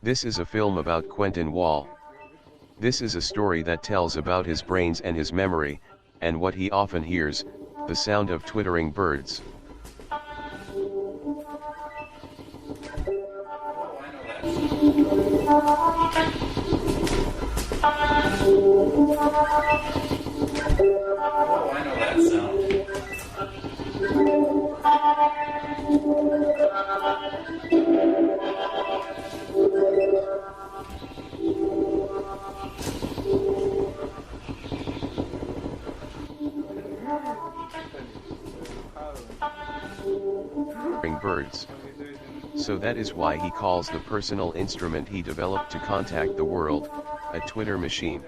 This is a film about Quentin Wall. This is a story that tells about his brains and his memory, and what he often hears, the sound of twittering birds. Oh, I know that sound. Birds. So that is why he calls the personal instrument he developed to contact the world, a Twitter machine.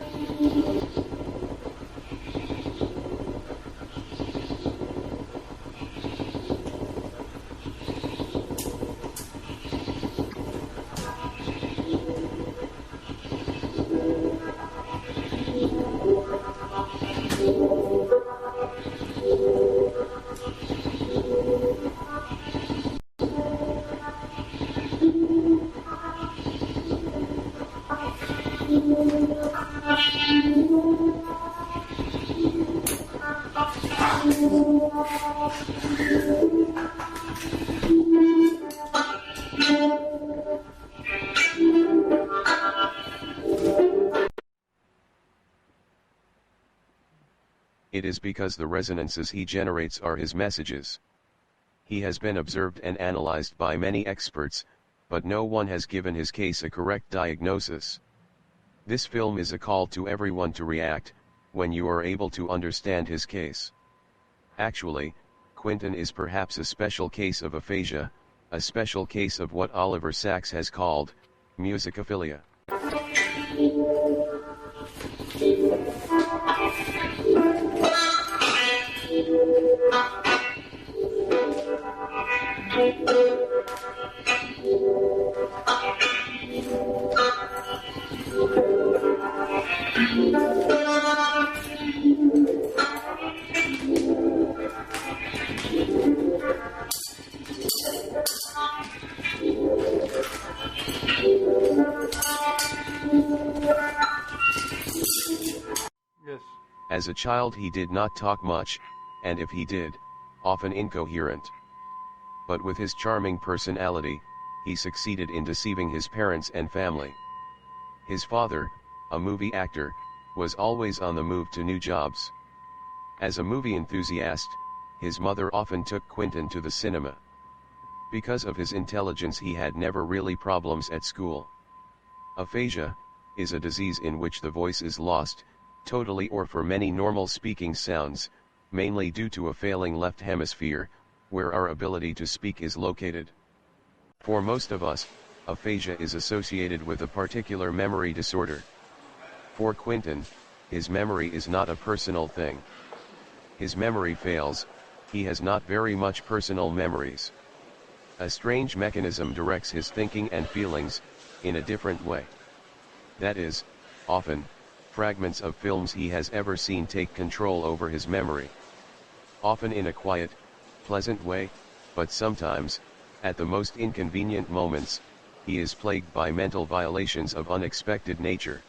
It is because the resonances he generates are his messages. He has been observed and analyzed by many experts, but no one has given his case a correct diagnosis. This film is a call to everyone to react, when you are able to understand his case. Actually, Quentin is perhaps a special case of aphasia, a special case of what Oliver Sacks has called, musicophilia. As a child he did not talk much, and if he did, often incoherent. But with his charming personality, he succeeded in deceiving his parents and family. His father, a movie actor, was always on the move to new jobs. As a movie enthusiast, his mother often took Quentin to the cinema. Because of his intelligence he had never really problems at school. Aphasia is a disease in which the voice is lost, totally or for many normal speaking sounds, mainly due to a failing left hemisphere, where our ability to speak is located. For most of us, aphasia is associated with a particular memory disorder. For Quentin, his memory is not a personal thing. His memory fails, he has not very much personal memories. A strange mechanism directs his thinking and feelings, in a different way. That is, often, fragments of films he has ever seen take control over his memory. Often in a quiet, pleasant way, but sometimes, at the most inconvenient moments, he is plagued by mental violations of unexpected nature.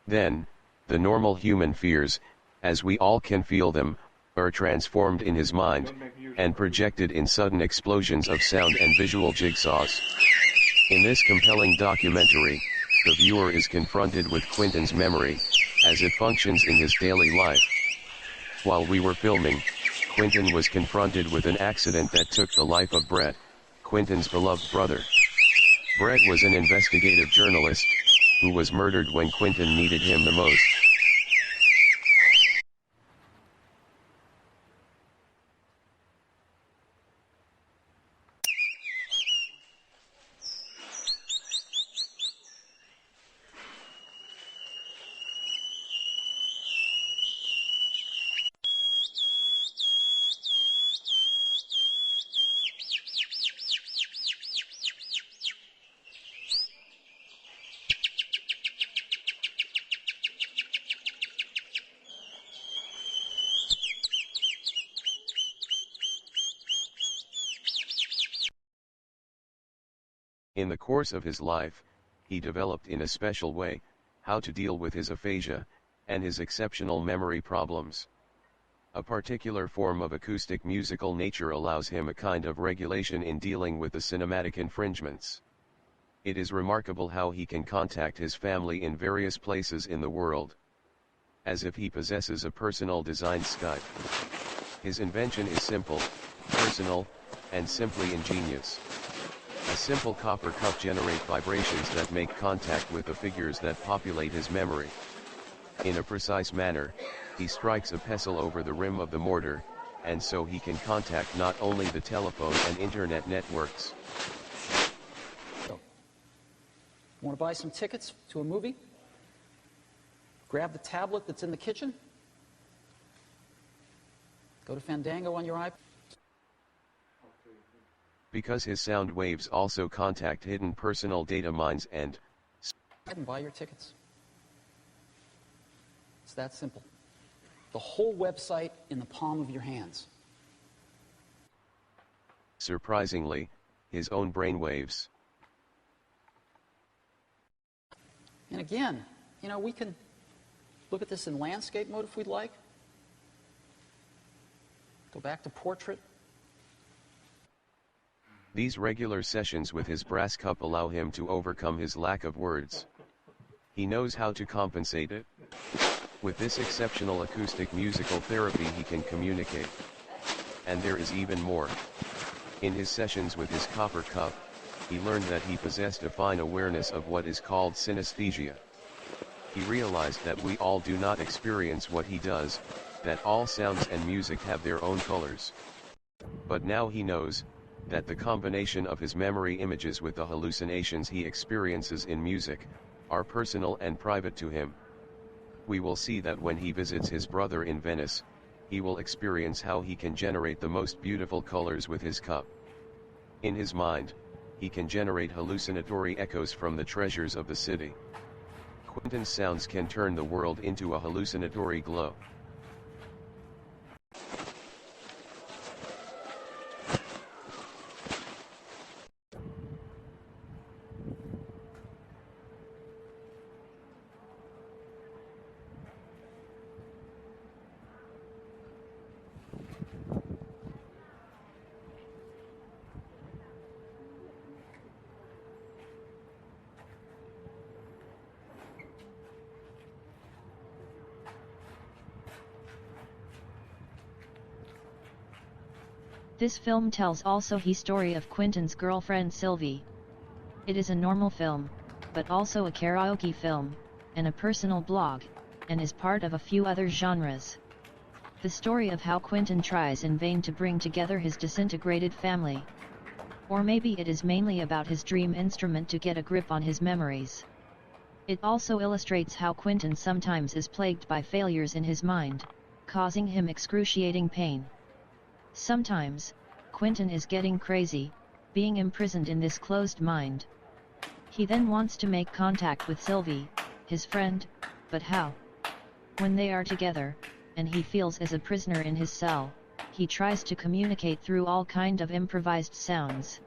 Then, the normal human fears, as we all can feel them, are transformed in his mind, and projected in sudden explosions of sound and visual jigsaws. In this compelling documentary, the viewer is confronted with Quentin's memory, as it functions in his daily life. While we were filming, Quentin was confronted with an accident that took the life of Brett, Quentin's beloved brother. Brett was an investigative journalist, who was murdered when Quentin needed him the most. In the course of his life, he developed in a special way, how to deal with his aphasia, and his exceptional memory problems. A particular form of acoustic musical nature allows him a kind of regulation in dealing with the cinematic infringements. It is remarkable how he can contact his family in various places in the world, as if he possesses a personal designed Skype. His invention is simple, personal, and simply ingenious. A simple copper cup generates vibrations that make contact with the figures that populate his memory. In a precise manner, he strikes a pestle over the rim of the mortar, and so he can contact not only the telephone and internet networks. Want to buy some tickets to a movie? Grab the tablet that's in the kitchen. Go to Fandango on your iPad. Because his sound waves also contact hidden personal data mines and Buy your tickets. It's that simple. The whole website in the palm of your hands. surprisingly, his own brainwaves. And again, we can look at this in landscape mode if we'd like. Go back to portrait. These regular sessions with his brass cup allow him to overcome his lack of words. He knows how to compensate it. With this exceptional acoustic musical therapy he can communicate. And there is even more. In his sessions with his copper cup, he learned that he possessed a fine awareness of what is called synesthesia. He realized that we all do not experience what he does, that all sounds and music have their own colors. But now he knows that the combination of his memory images with the hallucinations he experiences in music are personal and private to him. We will see that when he visits his brother in Venice, he will experience how he can generate the most beautiful colors with his cup. In his mind, he can generate hallucinatory echoes from the treasures of the city. Quentin's sounds can turn the world into a hallucinatory glow. This film tells also the story of Quentin's girlfriend Sylvie. It is a normal film, but also a karaoke film, and a personal blog, and is part of a few other genres. The story of how Quentin tries in vain to bring together his disintegrated family. Or maybe it is mainly about his dream instrument to get a grip on his memories. It also illustrates how Quentin sometimes is plagued by failures in his mind, causing him excruciating pain. Sometimes, Quentin is getting crazy, being imprisoned in this closed mind. He then wants to make contact with Sylvie, his friend, but how? When they are together, and he feels as a prisoner in his cell, he tries to communicate through all kind of improvised sounds.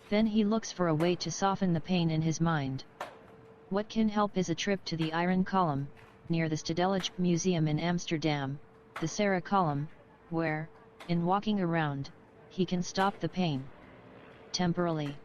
Then he looks for a way to soften the pain in his mind. What can help is a trip to the Iron Column, near the Stedelijk Museum in Amsterdam, the Sarah Column, where, in walking around, he can stop the pain. Temporarily.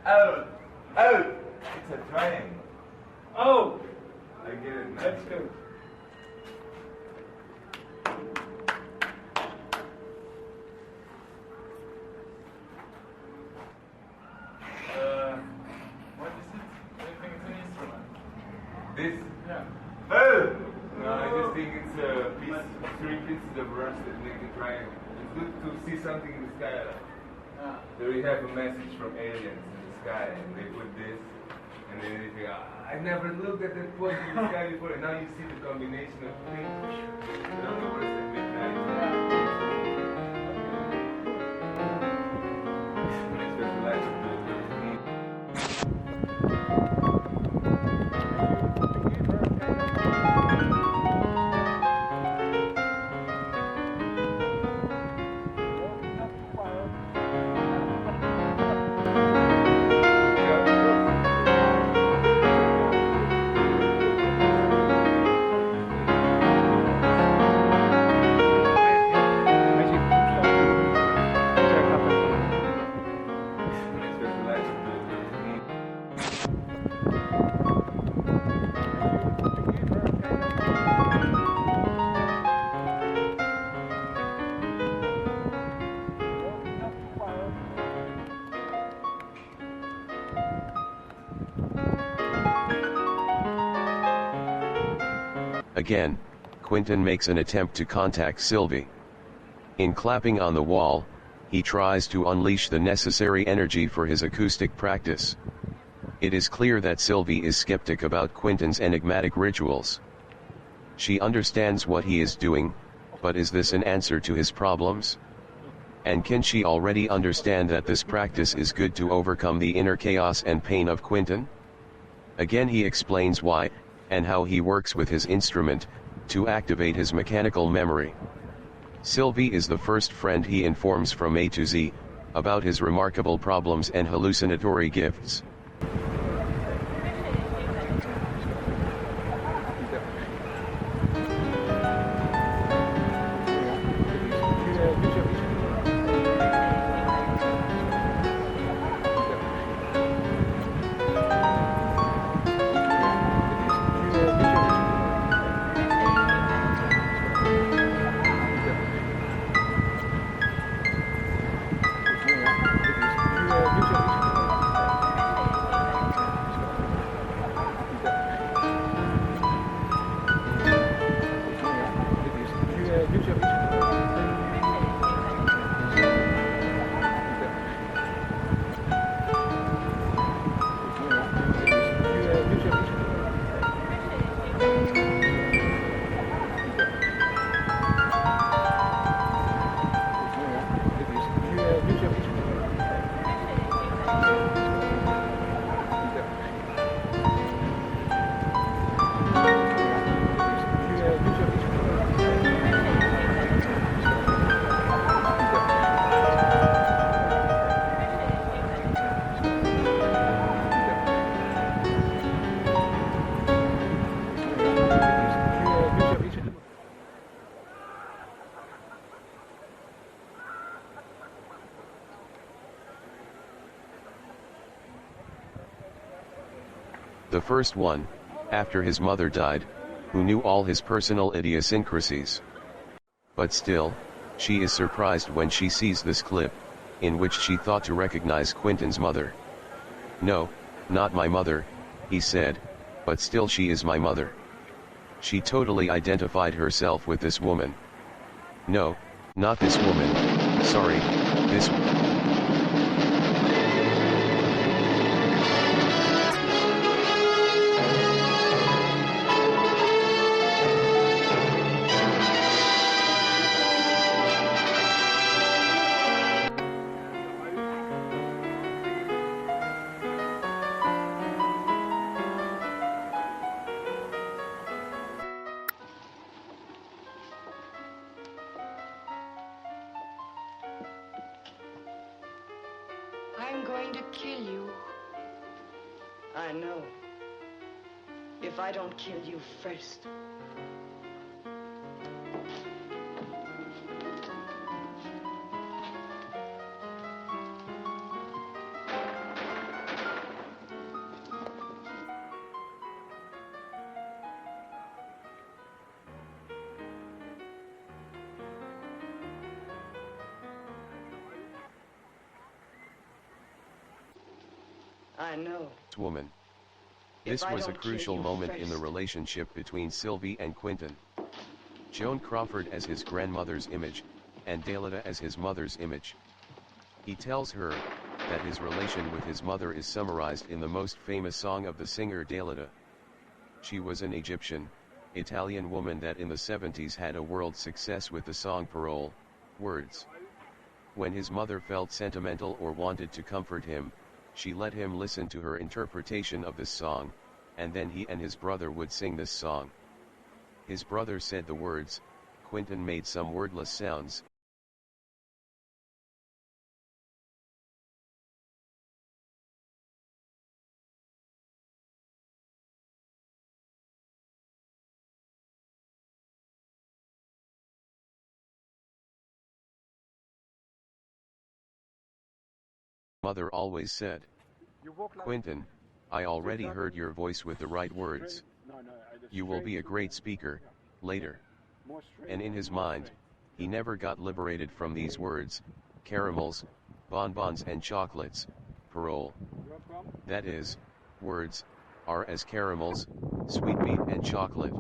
Oh! Oh! It's a triangle. Oh! I get it now. Let's go. What is it? I think it's an instrument. This? Yeah. Oh! No, I just think it's a piece, 3 pieces of rocks that make a triangle. It's good to see something in the sky. So we have a message from aliens in the sky, and they put this, and then they think, I never looked at that point in the sky before, and now you see the combination of things. You don't know what's at midnight. It's just the light of the Again, Quentin makes an attempt to contact Sylvie. In clapping on the wall, he tries to unleash the necessary energy for his acoustic practice. It is clear that Sylvie is skeptic about Quentin's enigmatic rituals. She understands what he is doing, but is this an answer to his problems? And can she already understand that this practice is good to overcome the inner chaos and pain of Quentin? Again he explains why, and how he works with his instrument, to activate his mechanical memory. Sylvie is the first friend he informs from A to Z, about his remarkable problems and hallucinatory gifts. The first one, after his mother died, who knew all his personal idiosyncrasies. But still, she is surprised when she sees this clip, in which she thought to recognize Quentin's mother. "No, not my mother," he said, "but still she is my mother." She totally identified herself with this woman. No, not this woman, sorry, this I'm going to kill you. I know. If I don't kill you first. I know. woman. If This I was a don't kill crucial you moment in the first. relationship between Sylvie and Quentin. Joan Crawford as his grandmother's image, and Dalida as his mother's image. He tells her that his relation with his mother is summarized in the most famous song of the singer Dalida. She was an Italian woman that in the 70s had a world success with the song Parole, Words. When his mother felt sentimental or wanted to comfort him, she let him listen to her interpretation of this song, and then he and his brother would sing this song. His brother said the words, Quentin made some wordless sounds. Mother always said, Quentin, I already heard your voice with the right words. You will be a great speaker, later. And in his mind, he never got liberated from these words, caramels, bonbons and chocolates, parole. That is, words, are as caramels, sweetmeat and chocolate.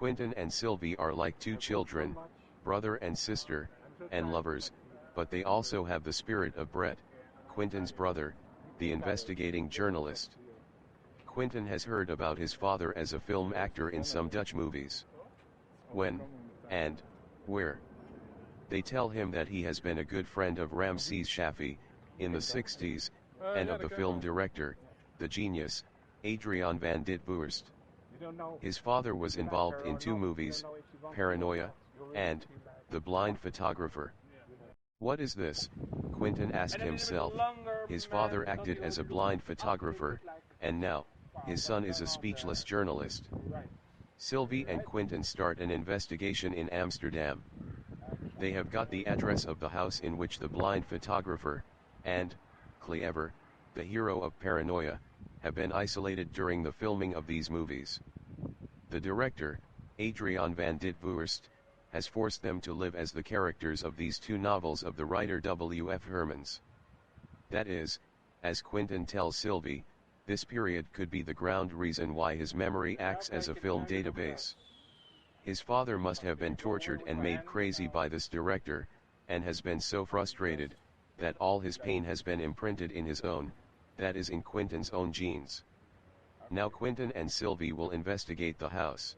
Quentin and Sylvie are like two children, brother and sister, and lovers, but they also have the spirit of Brett, Quentin's brother, the investigating journalist. Quentin has heard about his father as a film actor in some Dutch movies. When, and where? They tell him that he has been a good friend of Ramses Shaffi, in the 60s, and of the film director, the genius, Adriaan van dit Boerst. His father was involved in two movies, Paranoia, and The Blind Photographer. What is this? Quentin asked himself. His father acted as a blind photographer, and now, his son is a speechless journalist. Sylvie and Quentin start an investigation in Amsterdam. They have got the address of the house in which the blind photographer, and Clever, the hero of Paranoia, have been isolated during the filming of these movies. The director, Adriaan van dit Boerst, has forced them to live as the characters of these two novels of the writer W. F. Hermans. That is, as Quentin tells Sylvie, this period could be the ground reason why his memory acts as a film database. His father must have been tortured and made crazy by this director, and has been so frustrated, that all his pain has been imprinted in his own, that is in Quentin's own genes. Now Quentin and Sylvie will investigate the house.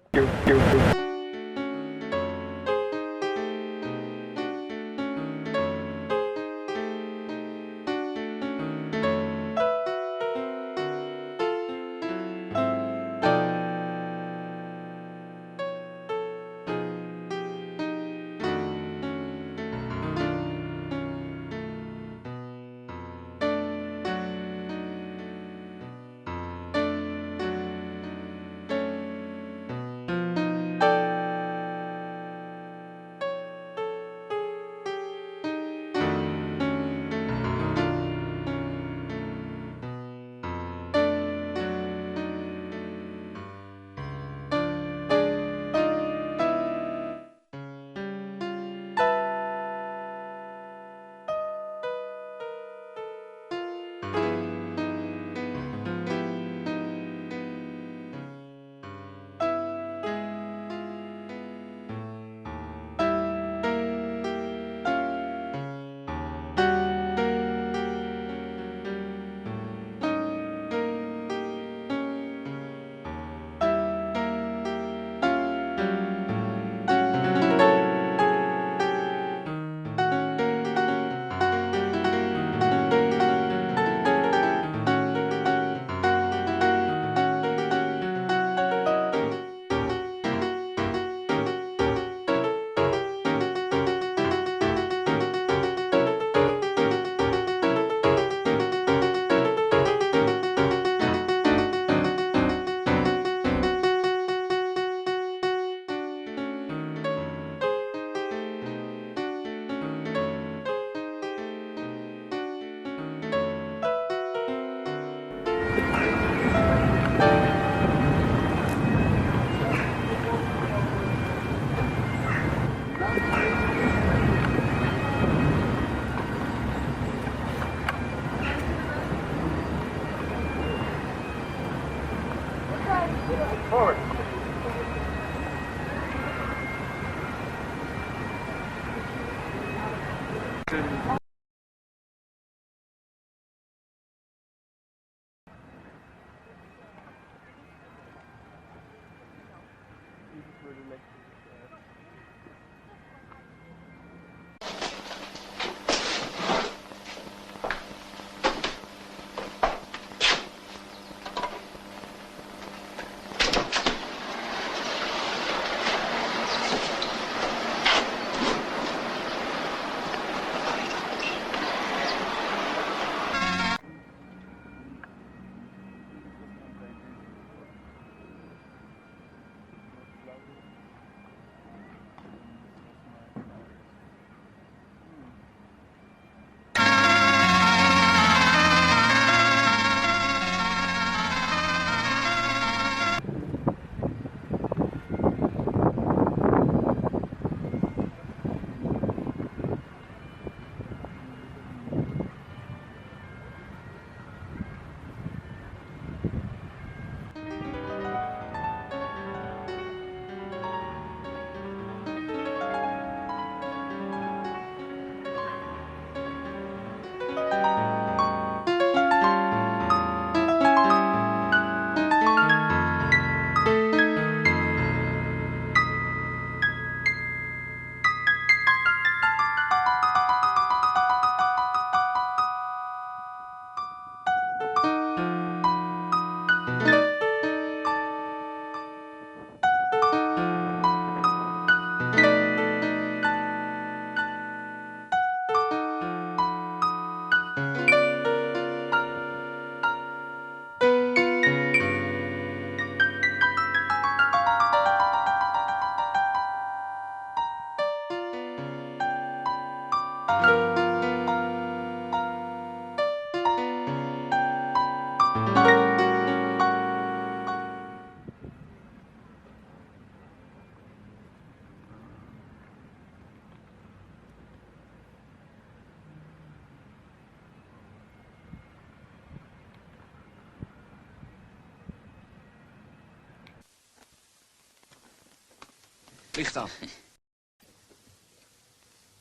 Licht aan.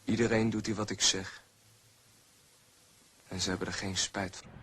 Iedereen doet hier wat ik zeg. En ze hebben er geen spijt van.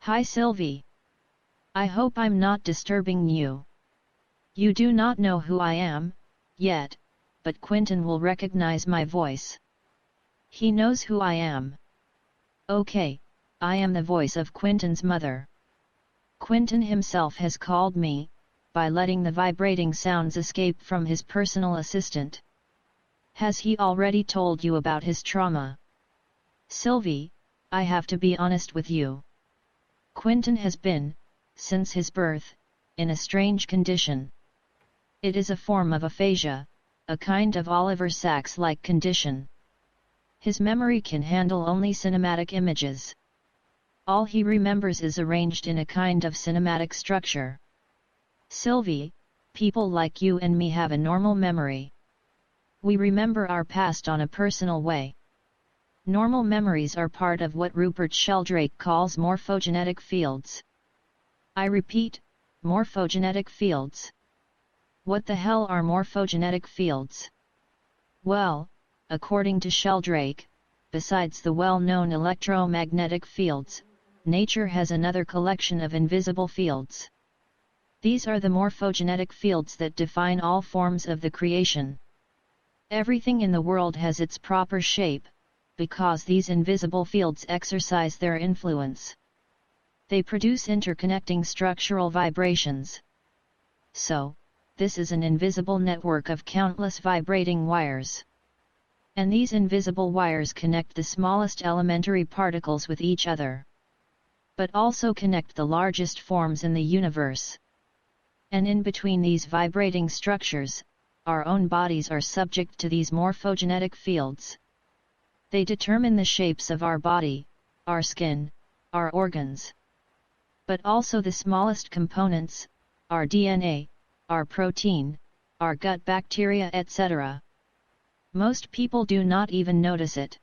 Hi Sylvie. I hope I'm not disturbing you. You do not know who I am, yet, but Quentin will recognize my voice. He knows who I am. Okay, I am the voice of Quentin's mother. Quentin himself has called me, by letting the vibrating sounds escape from his personal assistant. Has he already told you about his trauma? Sylvie, I have to be honest with you. Quentin has been, since his birth, in a strange condition. It is a form of aphasia, a kind of Oliver Sacks-like condition. His memory can handle only cinematic images. All he remembers is arranged in a kind of cinematic structure. Sylvie, people like you and me have a normal memory. We remember our past on a personal way. Normal memories are part of what Rupert Sheldrake calls morphogenetic fields. I repeat, morphogenetic fields. What the hell are morphogenetic fields? Well, according to Sheldrake, besides the well-known electromagnetic fields, nature has another collection of invisible fields. These are the morphogenetic fields that define all forms of the creation. Everything in the world has its proper shape, because these invisible fields exercise their influence. They produce interconnecting structural vibrations. So, this is an invisible network of countless vibrating wires. And these invisible wires connect the smallest elementary particles with each other. But also connect the largest forms in the universe. And in between these vibrating structures, our own bodies are subject to these morphogenetic fields. They determine the shapes of our body, our skin, our organs. But also the smallest components, our DNA, our protein, our gut bacteria, etc. Most people do not even notice it.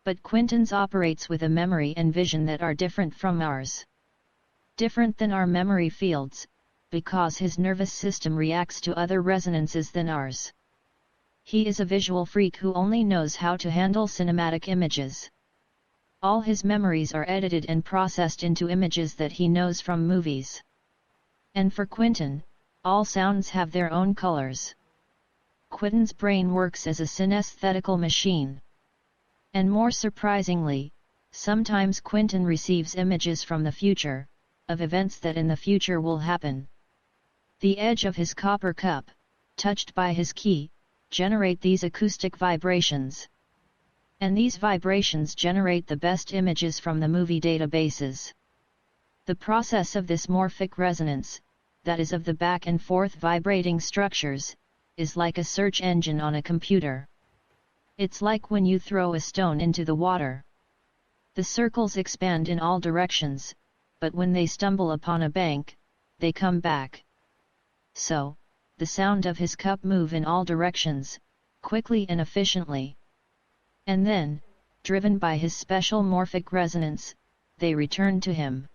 But Quentin's operates with a memory and vision that are different from ours. Different than our memory fields, because his nervous system reacts to other resonances than ours. He is a visual freak who only knows how to handle cinematic images. All his memories are edited and processed into images that he knows from movies. And for Quentin, all sounds have their own colors. Quentin's brain works as a synesthetical machine. And more surprisingly, sometimes Quentin receives images from the future, of events that in the future will happen. The edge of his copper cup, touched by his key, generate these acoustic vibrations. And these vibrations generate the best images from the movie databases. The process of this morphic resonance, that is of the back and forth vibrating structures, is like a search engine on a computer. It's like when you throw a stone into the water. The circles expand in all directions, but when they stumble upon a bank, they come back. So, the sound of his cup move in all directions, quickly and efficiently. And then, driven by his special morphic resonance, they return to him.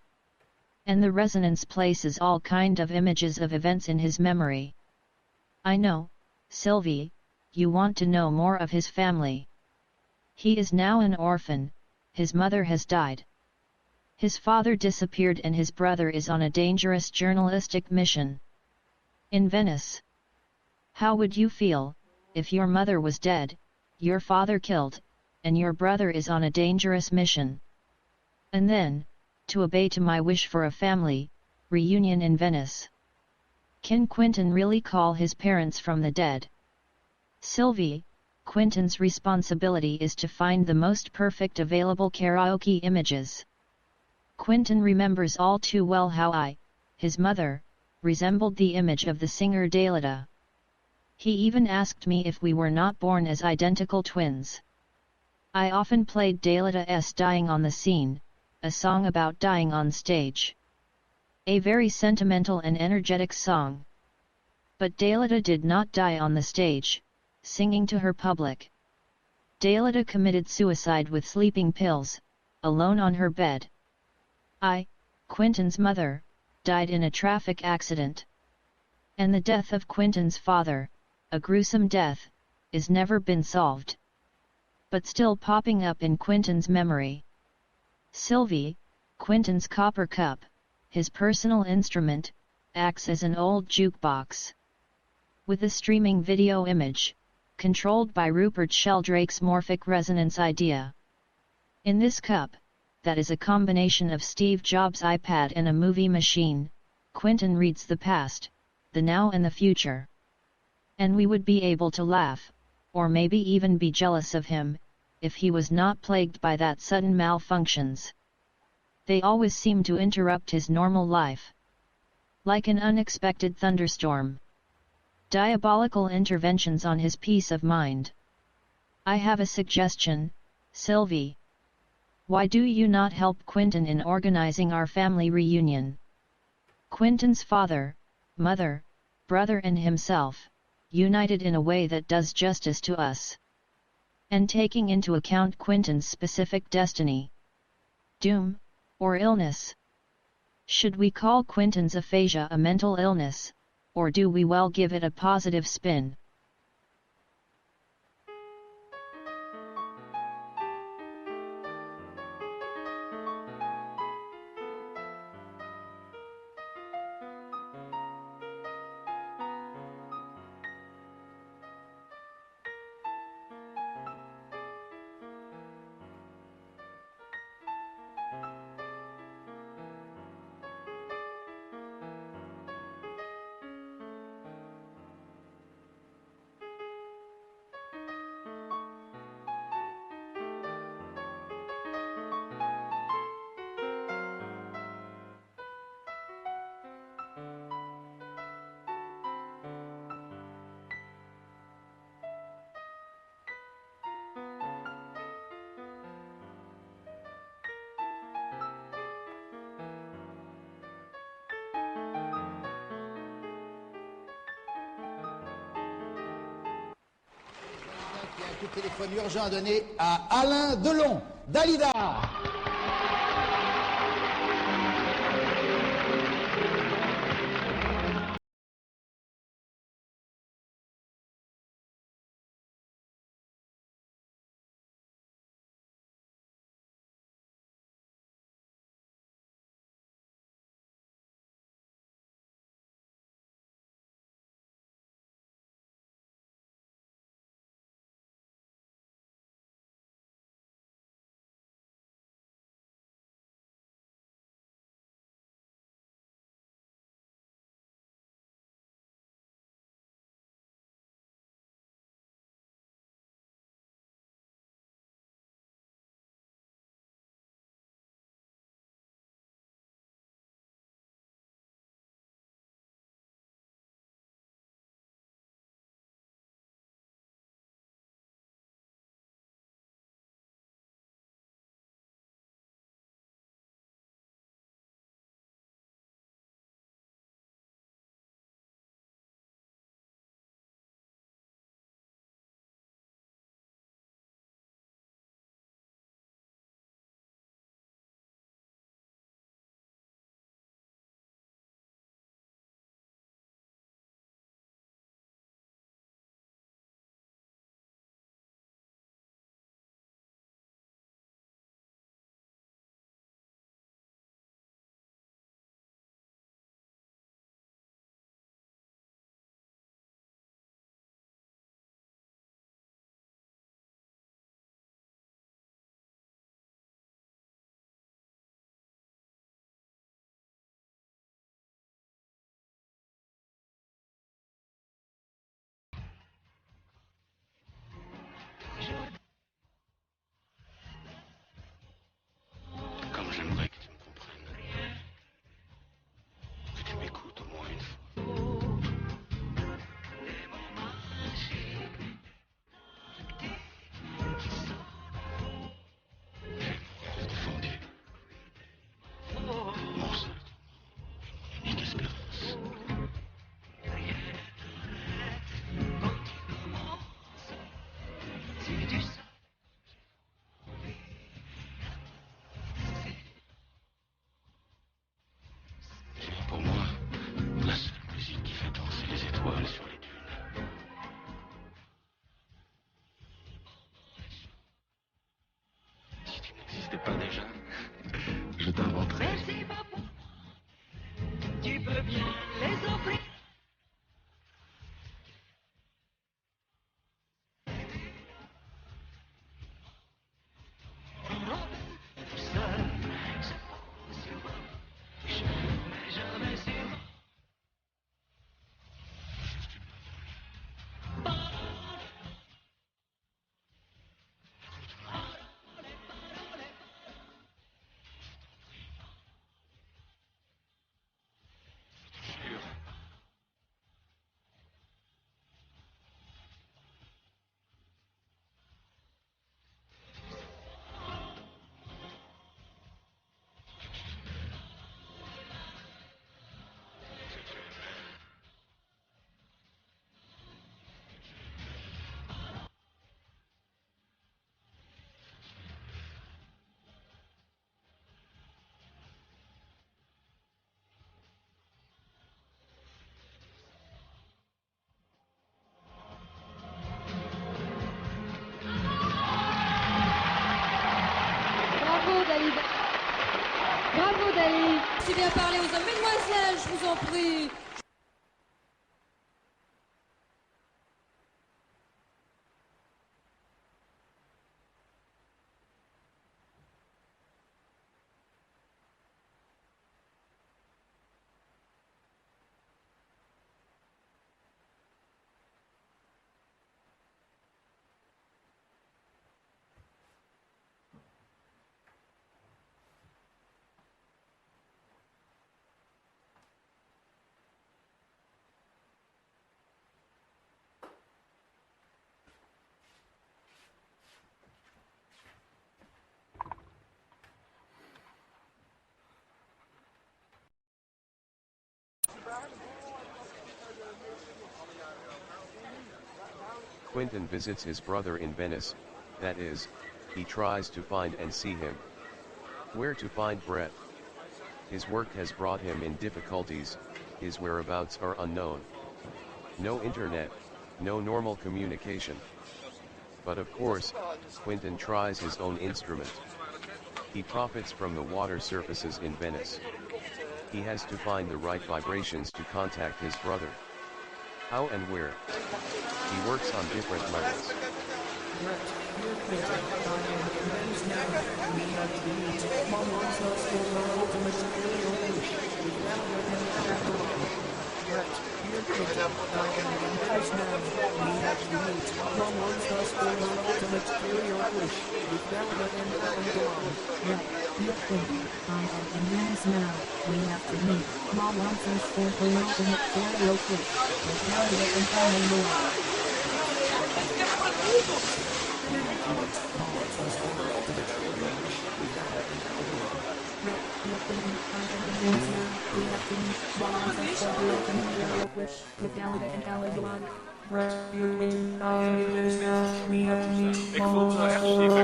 And the resonance places all kind of images of events in his memory. I know, Sylvie, you want to know more of his family. He is now an orphan, his mother has died. His father disappeared and his brother is on a dangerous journalistic mission. In Venice. How would you feel, if your mother was dead, your father killed, and your brother is on a dangerous mission? And then, to obey to my wish for a family reunion in Venice. Can Quentin really call his parents from the dead? Sylvie, Quentin's responsibility is to find the most perfect available karaoke images. Quentin remembers all too well how I, his mother, resembled the image of the singer Dalida. He even asked me if we were not born as identical twins. I often played Dalida's Dying on the Scene, a song about dying on stage. A very sentimental and energetic song. But Dalida did not die on the stage, singing to her public. Dalida committed suicide with sleeping pills, alone on her bed. I, Quentin's mother, died in a traffic accident. And the death of Quentin's father, a gruesome death, is never been solved. But still popping up in Quentin's memory. Sylvie, Quentin's copper cup, his personal instrument, acts as an old jukebox. With a streaming video image, controlled by Rupert Sheldrake's morphic resonance idea. In this cup, that is a combination of Steve Jobs' iPad and a movie machine, Quentin reads the past, the now and the future. And we would be able to laugh, or maybe even be jealous of him, if he was not plagued by that sudden malfunctions. They always seem to interrupt his normal life. Like an unexpected thunderstorm. Diabolical interventions on his peace of mind. I have a suggestion, Sylvie. Why do you not help Quentin in organizing our family reunion? Quentin's father, mother, brother and himself, united in a way that does justice to us. And taking into account Quentin's specific destiny. Doom, or illness. Should we call Quentin's aphasia a mental illness, or do we well give it a positive spin? Coup de téléphone urgent donné à Alain Delon, Dalida. Comme j'aimerais que tu me comprennes. Que tu m'écoutes au moins une fois. J'ai mon rêve défendu. Mon seul, unique espérance. Tu es pour moi la seule musique qui fait danser les étoiles sur les dunes. Si tu n'existais pas déjà, je t'inventerais Bravo Dali. C'est bien parlé aux hommes. Mesdemoiselles, je vous en prie. Quentin visits his brother in Venice, that is, he tries to find and see him. Where to find Brett? His work has brought him in difficulties, his whereabouts are unknown. No internet, no normal communication. But of course, Quentin tries his own instrument. He profits from the water surfaces in Venice. He has to find the right vibrations to contact his brother. How and where? He works on different levels. Ik voel me echt ziek.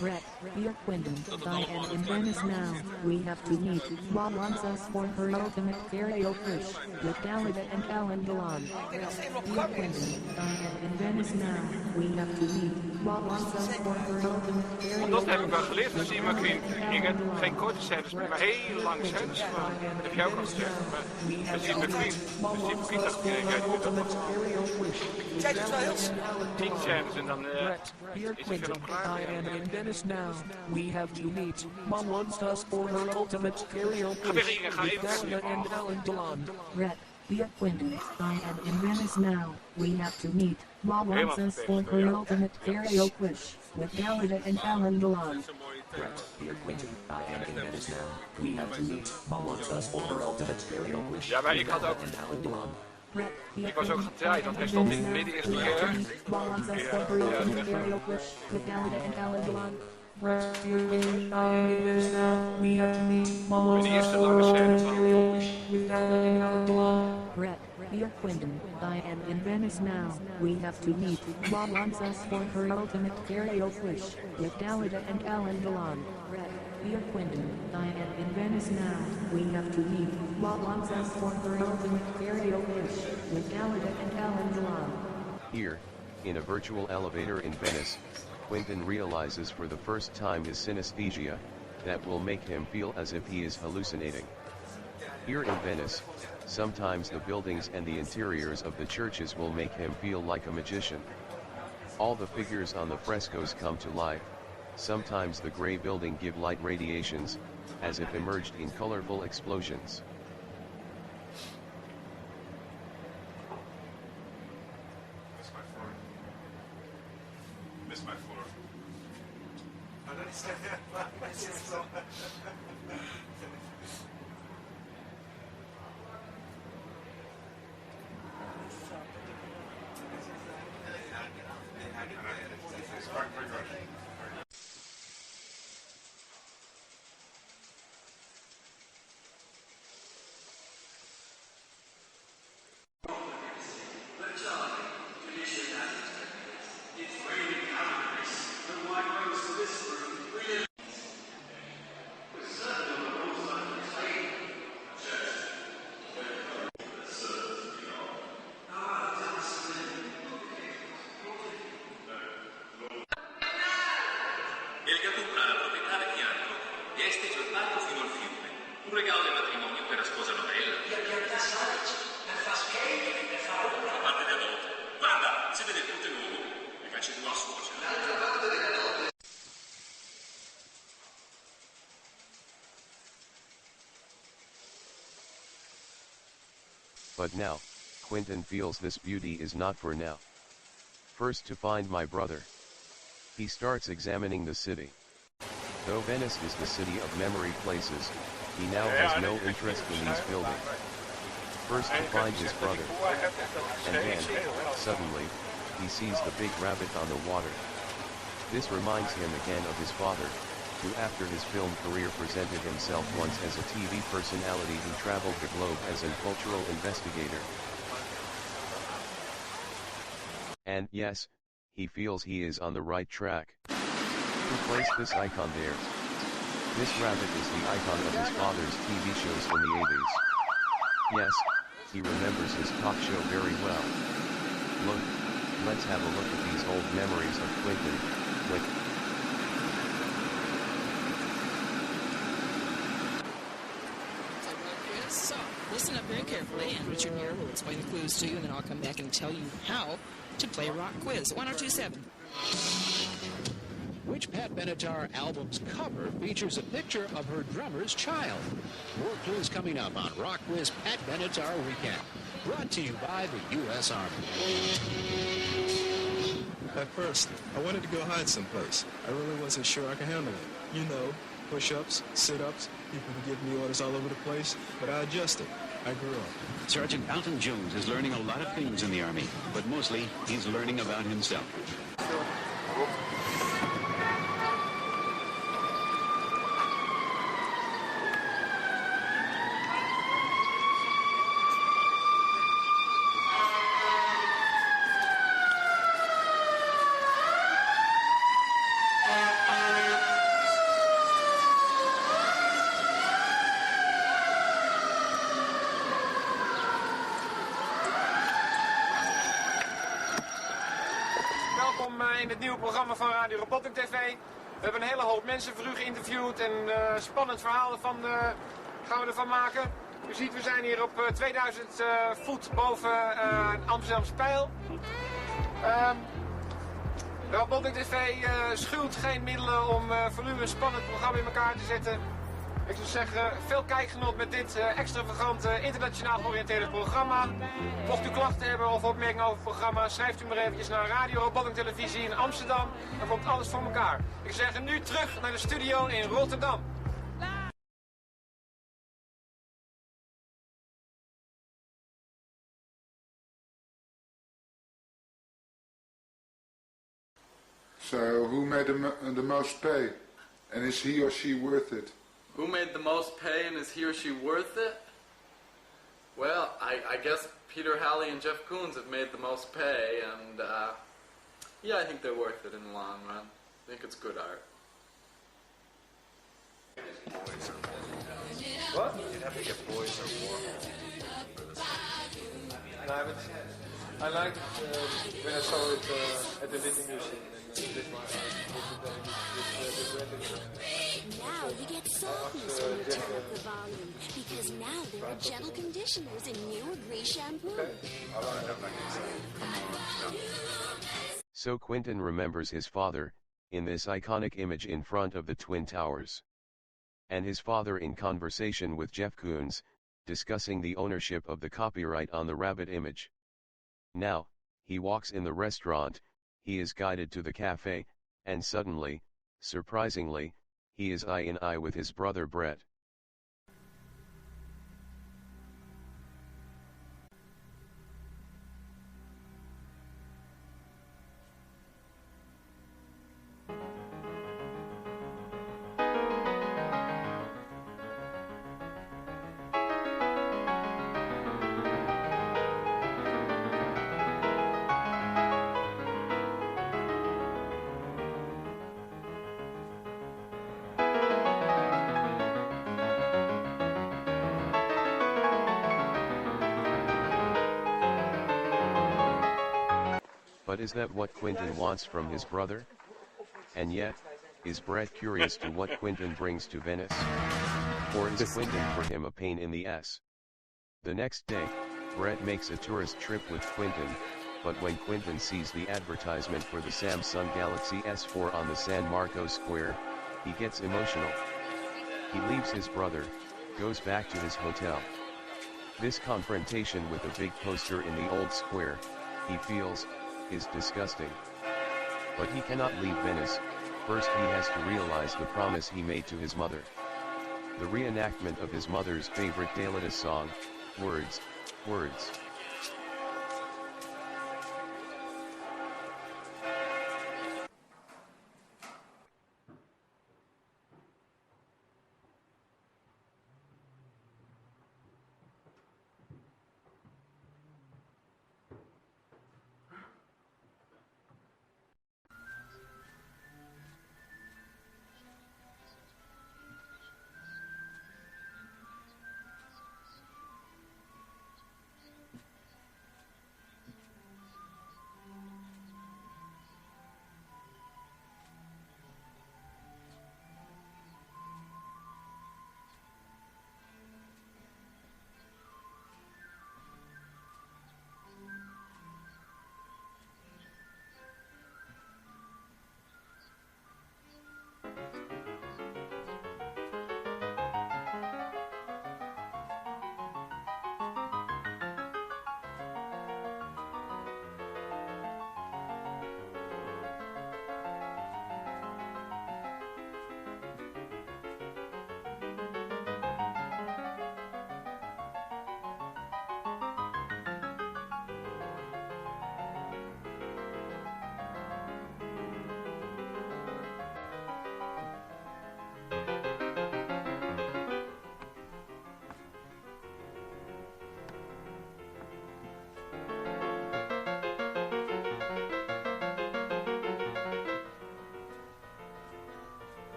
Brett, dear Quentin, I am in Venice now. We have to meet. Mom wants us for her ultimate karaoke fish with Dalida and Alan Delon. Dear Quentin, I am in Venice now. We have to meet. Mom wants us for her ultimate karaoke. Want dat heb ik wel geleerd van Steve McQueen. Geen korte scènes, maar heel lange scènes. Dat heb jij ook al gezegd. Maar Steve McQueen, Steve McQueen dacht ik, jij doet dat. Jij doet wel heel 10 scènes en dan is de film klaar. I am in Venice now. We have to meet. Mom wants us for her ultimate karaoke wish with Dalida and Alan Delon. Brett, dear Quentin, I am in Venice now. We have to meet. Mom wants us for her ultimate karaoke wish with Dalida and Alan Delon. Brett, dear Quentin, I am in Venice now. We have to meet. Mom wants us for her ultimate karaoke wish Ja, maar ik with had ook... Dalida and Alan Delon. Ik was ook gedraaid, want hij stond in het midden eerst keer. Ja, de eerste lange scène van... Brett, dear Quentin, I am in Venice now. We have to meet. Mom wants us for her ultimate karaoke wish with Dalida and Alan Delon. Brett, dear Quentin, I am in Venice now. We have to meet. Mom wants us for her ultimate karaoke wish with Dalida and Alan Delon. Here, in a virtual elevator in Venice, Quentin realizes for the first time his synesthesia, that will make him feel as if he is hallucinating. Here in Venice, sometimes the buildings and the interiors of the churches will make him feel like a magician. All the figures on the frescoes come to life, sometimes the gray building give light radiations, as if emerged in colorful explosions. Miss my floor. El gatto proprietario richieste giornato fino al fiume. Un regalo del matrimonio per la sposa novella. La parte di adulto. Guarda, si vede tutto nudo. Mi faccio tua suocera. L'altra parte della notte. But now, Quentin feels this beauty is not for now. First to find my brother. He starts examining the city. Though Venice is the city of memory places, he now has no interest in these buildings. First to find his brother. And then, suddenly, he sees the big rabbit on the water. This reminds him again of his father, who after his film career presented himself once as a TV personality who traveled the globe as a cultural investigator. And yes, he feels he is on the right track. Who placed this icon there? This rabbit is the icon of his father's TV shows in the 80s. Yes, he remembers his talk show very well. Look, let's have a look at these old memories of Quentin. Click. So, listen up very carefully, and Richard here will explain the clues to you, and then I'll come back and tell you how to play a rock quiz. 1027. Which Pat Benatar album's cover features a picture of her drummer's child? More clues coming up on Rock Quiz Pat Benatar Weekend. Brought to you by the U.S. Army. At first, I wanted to go hide someplace. I really wasn't sure I could handle it. You know, push-ups, sit-ups, people who give me orders all over the place, but I adjusted. I grew up. Sergeant Alton Jones is learning a lot of things in the Army, but mostly he's learning about himself. In het nieuwe programma van Radio Robotic TV. We hebben een hele hoop mensen voor u geïnterviewd en spannend verhaal gaan we ervan maken. U ziet, we zijn hier op 2000 voet boven Amsterdamse Pijl. Robotic TV schuwt geen middelen om voor u een spannend programma in elkaar te zetten. Ik zou zeggen, veel kijkgenot met dit extravagante, internationaal georiënteerde programma. Mocht u klachten hebben of opmerkingen over het programma, schrijft u maar eventjes naar Radio Robotic Televisie in Amsterdam. Dan komt alles voor elkaar. Ik zeg nu terug naar de studio in Rotterdam. So, who made the most pay? And is he or she worth it? Who made the most pay and is he or she worth it? Well, I guess Peter Halley and Jeff Koons have made the most pay, and yeah, I think they're worth it in the long run. I think it's good art. What? You'd have to get boys or Warhol for this one. I liked it when I saw it at the Little Museum in Bismarck. Now you get softness when you turn up the volume, because now there are gentle conditioners in new Agree shampoo. So Quentin remembers his father, in this iconic image in front of the Twin Towers. And his father in conversation with Jeff Koons, discussing the ownership of the copyright on the rabbit image. Now, he walks in the restaurant, he is guided to the cafe, and suddenly, surprisingly, he is eye in eye with his brother Brett. But is that what Quentin wants from his brother? And yet, Is Brett curious to what Quentin brings to Venice? Or is Quentin for him a pain in the ass? The next day, Brett makes a tourist trip with Quentin, but when Quentin sees the advertisement for the Samsung Galaxy S4 on the San Marcos Square, he gets emotional. He leaves his brother, goes back to his hotel. This confrontation with a big poster in the old square, he feels, is disgusting. But he cannot leave Venice. First he has to realize the promise he made to his mother. The reenactment of his mother's favorite Dalida song, Words, Words.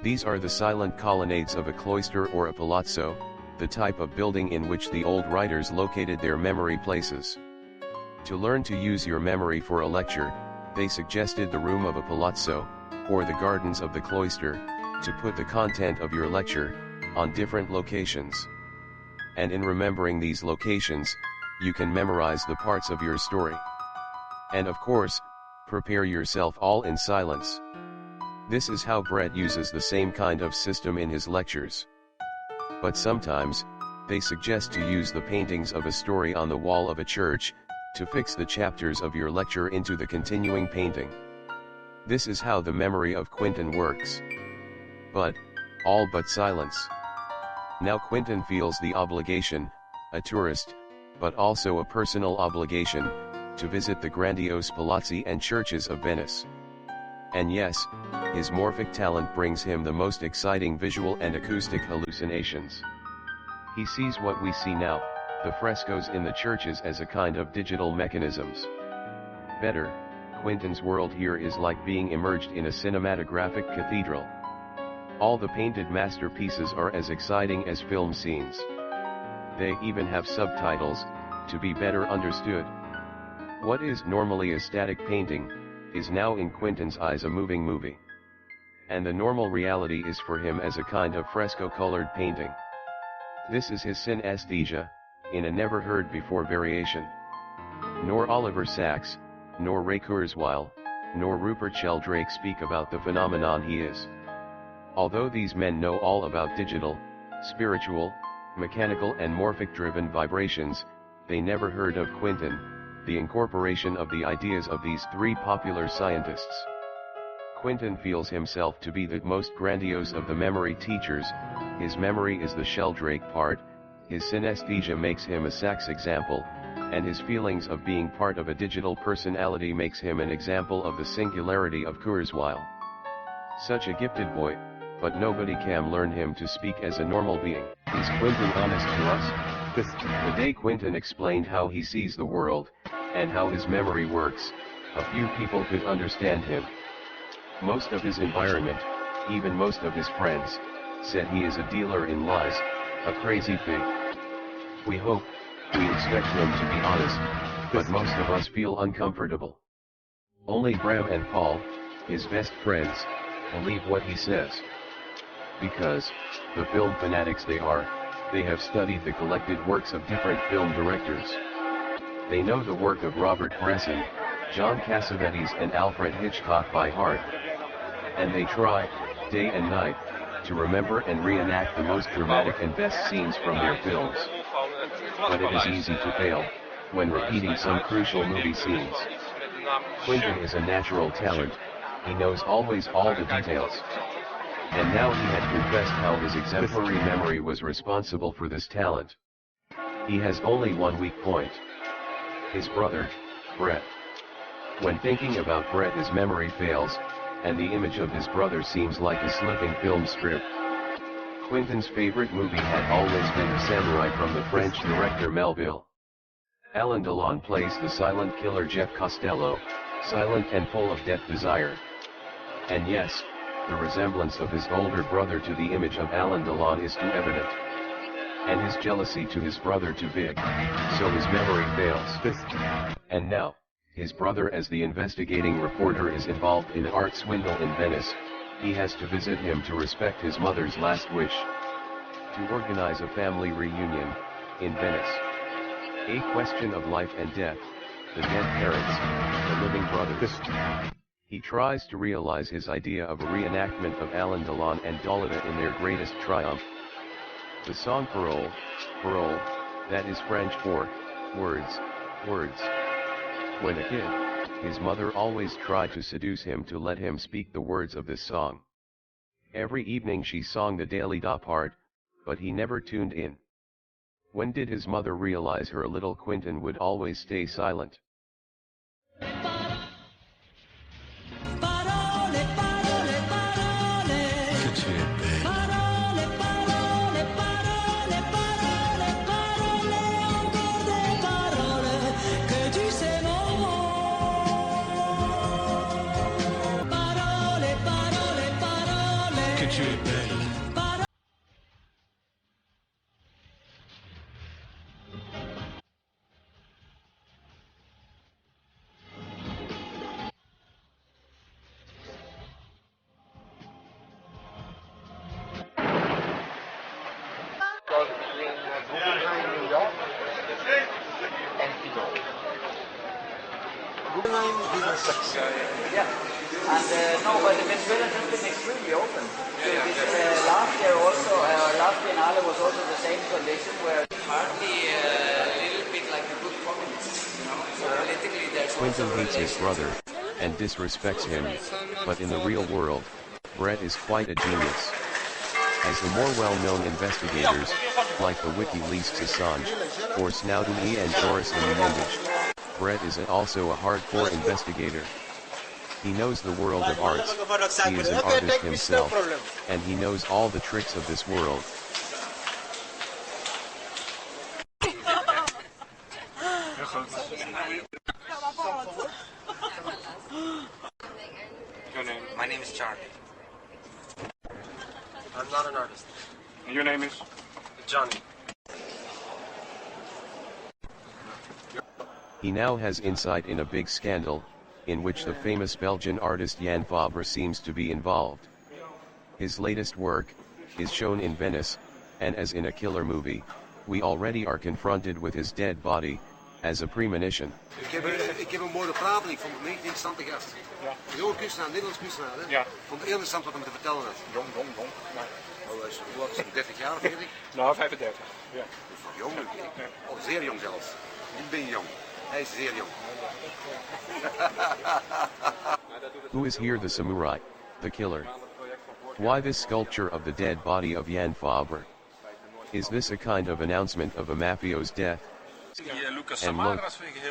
These are the silent colonnades of a cloister or a palazzo, the type of building in which the old writers located their memory places. To learn to use your memory for a lecture, they suggested the room of a palazzo, or the gardens of the cloister, to put the content of your lecture on different locations. And in remembering these locations, you can memorize the parts of your story. And of course, prepare yourself all in silence. This is how Brett uses the same kind of system in his lectures. But sometimes, they suggest to use the paintings of a story on the wall of a church, to fix the chapters of your lecture into the continuing painting. This is how the memory of Quentin works. But, all but silence. Now Quentin feels the obligation, a tourist, but also a personal obligation, to visit the grandiose palazzi and churches of Venice. And yes, his morphic talent brings him the most exciting visual and acoustic hallucinations. He sees what we see now, the frescoes in the churches, as a kind of digital mechanisms. Better, Quentin's world here is like being immersed in a cinematographic cathedral. All the painted masterpieces are as exciting as film scenes. They even have subtitles, to be better understood. What is normally a static painting, is now in Quentin's eyes a moving movie. And the normal reality is for him as a kind of fresco-colored painting. This is his synesthesia, in a never-heard-before variation. Nor Oliver Sacks, nor Ray Kurzweil, nor Rupert Sheldrake speak about the phenomenon he is. Although these men know all about digital, spiritual, mechanical and morphic-driven vibrations, they never heard of Quentin, the incorporation of the ideas of these three popular scientists. Quentin feels himself to be the most grandiose of the memory teachers. His memory is the Sheldrake part, his synesthesia makes him a sex example, and his feelings of being part of a digital personality makes him an example of the singularity of Kurzweil. Such a gifted boy, but nobody can learn him to speak as a normal being. Is Quentin honest to us? The day Quentin explained how he sees the world, and how his memory works, a few people could understand him. Most of his environment, even most of his friends, said he is a dealer in lies, a crazy pig. We hope, we expect him to be honest, but most of us feel uncomfortable. Only Bram and Paul, his best friends, believe what he says. Because, the film fanatics they are, they have studied the collected works of different film directors. They know the work of Robert Bresson, John Cassavetes and Alfred Hitchcock by heart. And they try, day and night, to remember and reenact the most dramatic and best scenes from their films. But it is easy to fail, when repeating some crucial movie scenes. Quentin is a natural talent, he knows always all the details. And now he had confessed how his exemplary memory was responsible for this talent. He has only one weak point. His brother, Brett. When thinking about Brett, his memory fails, and the image of his brother seems like a slipping film strip. Quentin's favorite movie had always been The Samurai from the French director Melville. Alain Delon plays the silent killer Jeff Costello, silent and full of death desire. And yes, the resemblance of his older brother to the image of Alain Delon is too evident. And his jealousy to his brother too big, so his memory fails. And now, his brother as the investigating reporter is involved in an art swindle in Venice. He has to visit him to respect his mother's last wish. To organize a family reunion, in Venice. A question of life and death, the dead parents, the living brothers. He tries to realize his idea of a reenactment of Alain Delon and Dalida in their greatest triumph. The song Parole, Parole, that is French for, words, words. When a kid, his mother always tried to seduce him to let him speak the words of this song. Every evening she sang the Dalida part, but he never tuned in. When did his mother realize her little Quentin would always stay silent? Yeah, and no, but the Venezuela has been extremely open. So last year also, last Biennale was also the same condition where partly a little bit like a good communist, you know. So politically there's Quentin hates his brother, and disrespects him, but in the real world, Brett is quite a genius. As the more well-known investigators, like the WikiLeaks Assange, or Snowden and Joris in Mendes, Brett is also a hardcore investigator. He knows the world of arts, he is an artist himself, and he knows all the tricks of this world. Your name? My name is Charlie. I'm not an artist. And your name is? Johnny. He now has insight in a big scandal, in which the famous Belgian artist Jan Fabre seems to be involved. His latest work is shown in Venice, and as in a killer movie, we already are confronted with his dead body, as a premonition. Ik heb een mooie praten van 19 interessante gast. Ja. Jonge kunstenaar, Nederlands kunstenaar. Hè? Ja. Vond het heel interessant wat hij te vertellen had. Jong. Ja. Hoe oud is hij? 30 jaar of 40? Nou, 35. Ja. Jong, zeer jong zelfs. Ik ben jong. Hij is zeer jong. Who is here the samurai, the killer? Why this sculpture of the dead body of Jan Fabre? Is this a kind of announcement of a mafio's death? And look,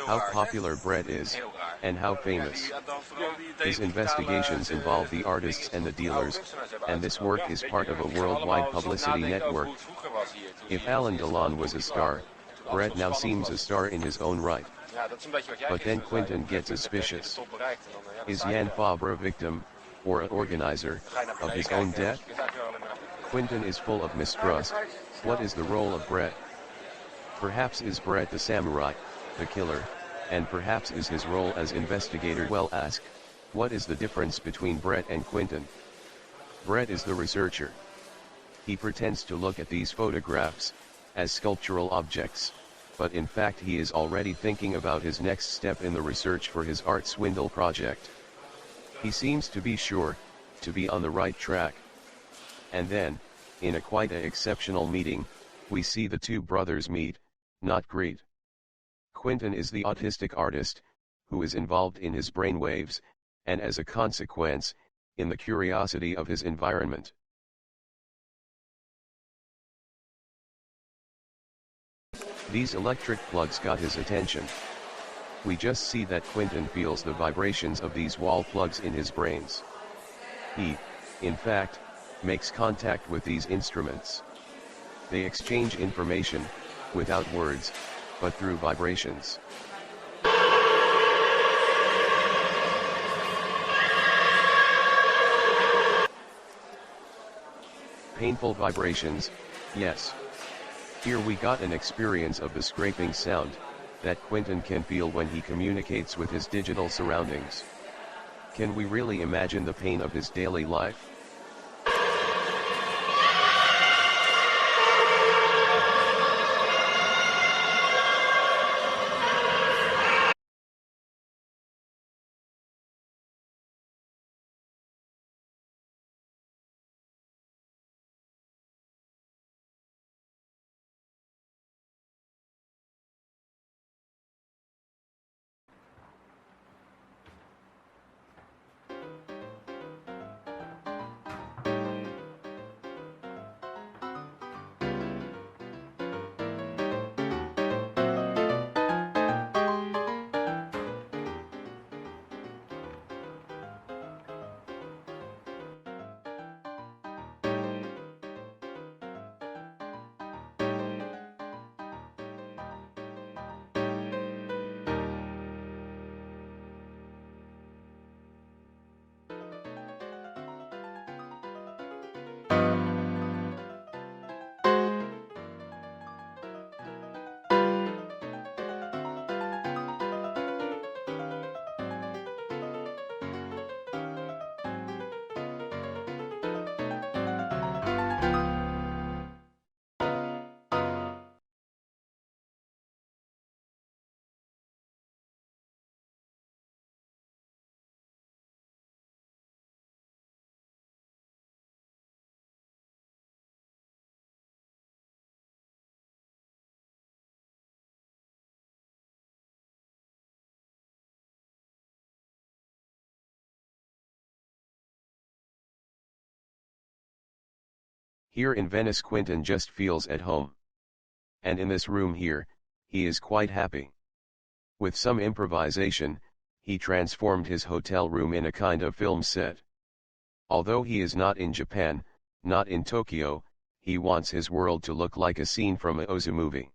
how popular Brett is, and how famous. His investigations involve the artists and the dealers, and this work is part of a worldwide publicity network. If Alain Delon was a star, Brett now seems a star in his own right. But then Quentin gets suspicious. Is Jan Fabre a victim, or an organizer, of his own death? Quentin is full of mistrust. What is the role of Brett? Perhaps is Brett the samurai, the killer, and perhaps is his role as investigator. Well, ask, what is the difference between Brett and Quentin? Brett is the researcher. He pretends to look at these photographs as sculptural objects, but in fact he is already thinking about his next step in the research for his art swindle project. He seems to be sure to be on the right track. And then, in a quite an exceptional meeting, we see the two brothers meet, not greet. Quentin is the autistic artist, who is involved in his brainwaves, and as a consequence, in the curiosity of his environment. These electric plugs got his attention. We just see that Quentin feels the vibrations of these wall plugs in his brains. He, in fact, makes contact with these instruments. They exchange information, without words, but through vibrations. Painful vibrations, yes. Here we got an experience of the scraping sound that Quentin can feel when he communicates with his digital surroundings. Can we really imagine the pain of his daily life? Here in Venice Quentin just feels at home. And in this room here, he is quite happy. With some improvisation, he transformed his hotel room in a kind of film set. Although he is not in Japan, not in Tokyo, he wants his world to look like a scene from a Ozu movie.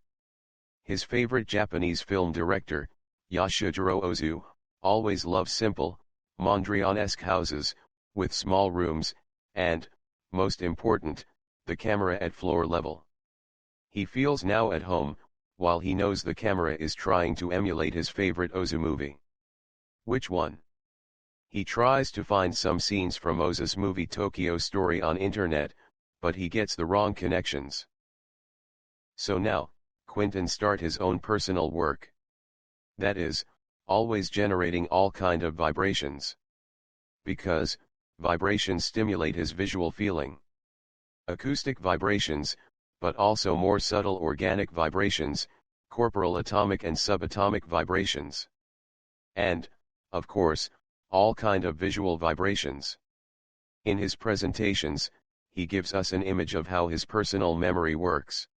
His favorite Japanese film director, Yoshijiro Ozu, always loves simple, Mondrian-esque houses, with small rooms, and, most important, the camera at floor level. He feels now at home, while he knows the camera is trying to emulate his favorite Ozu movie. Which one? He tries to find some scenes from Ozu's movie Tokyo Story on internet, but he gets the wrong connections. So now, Quentin start his own personal work. That is, always generating all kind of vibrations. Because, vibrations stimulate his visual feeling. Acoustic vibrations, but also more subtle organic vibrations, corporal atomic and subatomic vibrations. And, of course, all kind of visual vibrations. In his presentations, he gives us an image of how his personal memory works.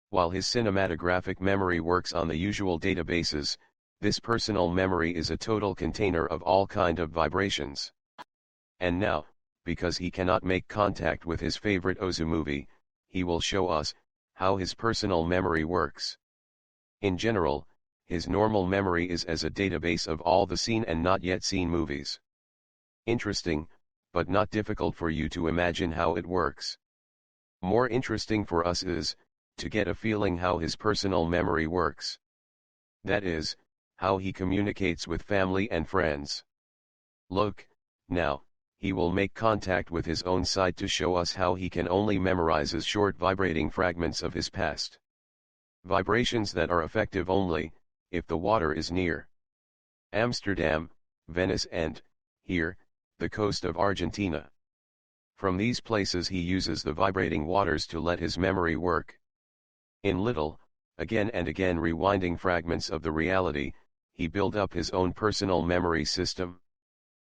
While his cinematographic memory works on the usual databases, this personal memory is a total container of all kind of vibrations. And now, because he cannot make contact with his favorite Ozu movie, he will show us how his personal memory works. In general, his normal memory is as a database of all the seen and not yet seen movies. Interesting, but not difficult for you to imagine how it works. More interesting for us is, to get a feeling how his personal memory works. That is, how he communicates with family and friends. Look, now, he will make contact with his own side to show us how he can only memorize as short vibrating fragments of his past. Vibrations that are effective only, if the water is near. Amsterdam, Venice and, here, the coast of Argentina. From these places he uses the vibrating waters to let his memory work. In little, again and again rewinding fragments of the reality, he built up his own personal memory system.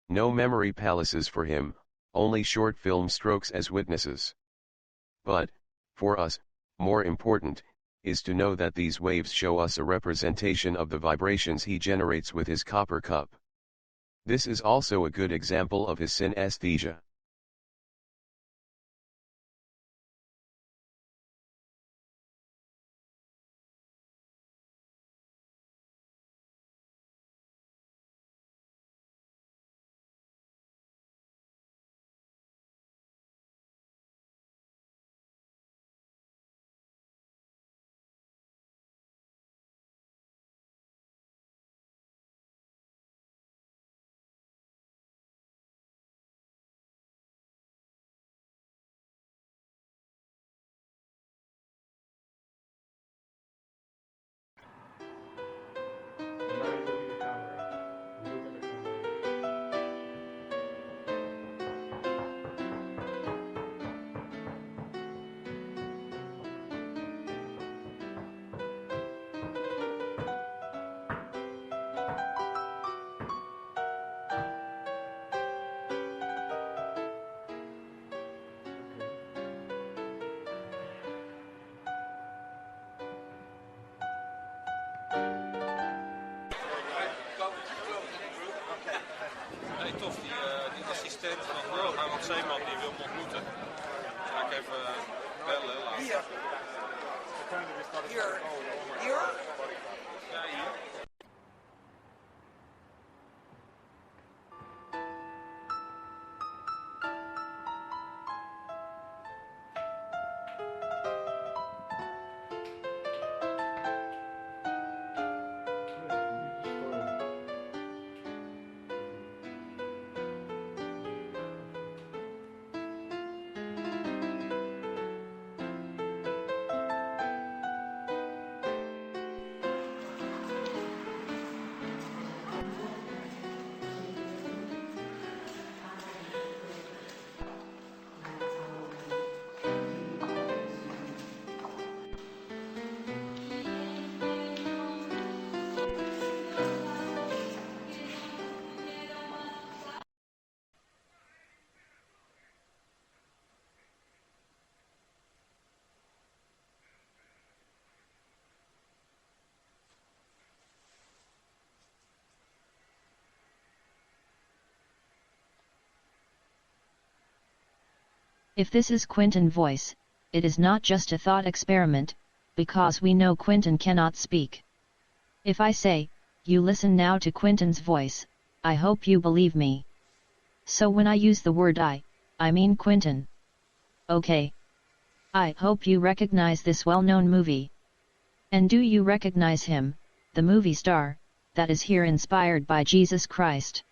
No memory palaces for him, only short film strokes as witnesses. But, for us, more important, is to know that these waves show us a representation of the vibrations he generates with his copper cup. This is also a good example of his synesthesia. Tof, die assistent van Arnold Zeeman die wil me ontmoeten. Ga ik even bellen later. Hier? Hier? Hier? Ja, hier. If this is Quentin voice, it is not just a thought experiment, because we know Quentin cannot speak. If I say, you listen now to Quentin's voice, I hope you believe me. So when I use the word I mean Quentin. Okay. I hope you recognize this well-known movie. And do you recognize him, the movie star, that is here inspired by Jesus Christ?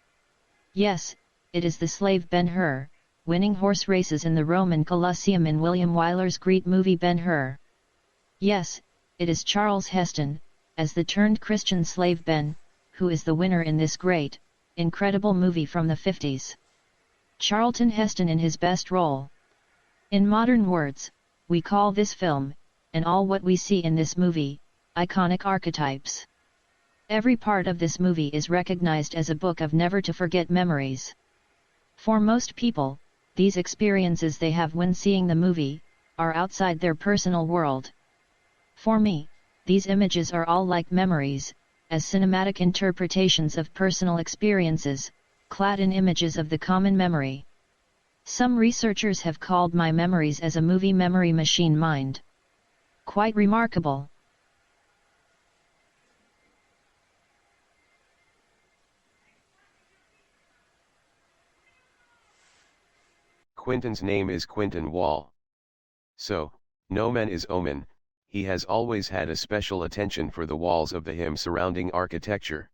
Yes, it is the slave Ben-Hur, winning horse races in the Roman Colosseum in William Wyler's great movie Ben-Hur. Yes, it is Charles Heston, as the turned Christian slave Ben, who is the winner in this great, incredible movie from the 50s. Charlton Heston in his best role. In modern words, we call this film, and all what we see in this movie, iconic archetypes. Every part of this movie is recognized as a book of never-to-forget memories. For most people, these experiences they have when seeing the movie are outside their personal world. For me, these images are all like memories, as cinematic interpretations of personal experiences, clad in images of the common memory. Some researchers have called my memories as a movie memory machine mind. Quite remarkable. Quentin's name is Quentin Wall. So, nomen is omen, he has always had a special attention for the walls of the him surrounding architecture.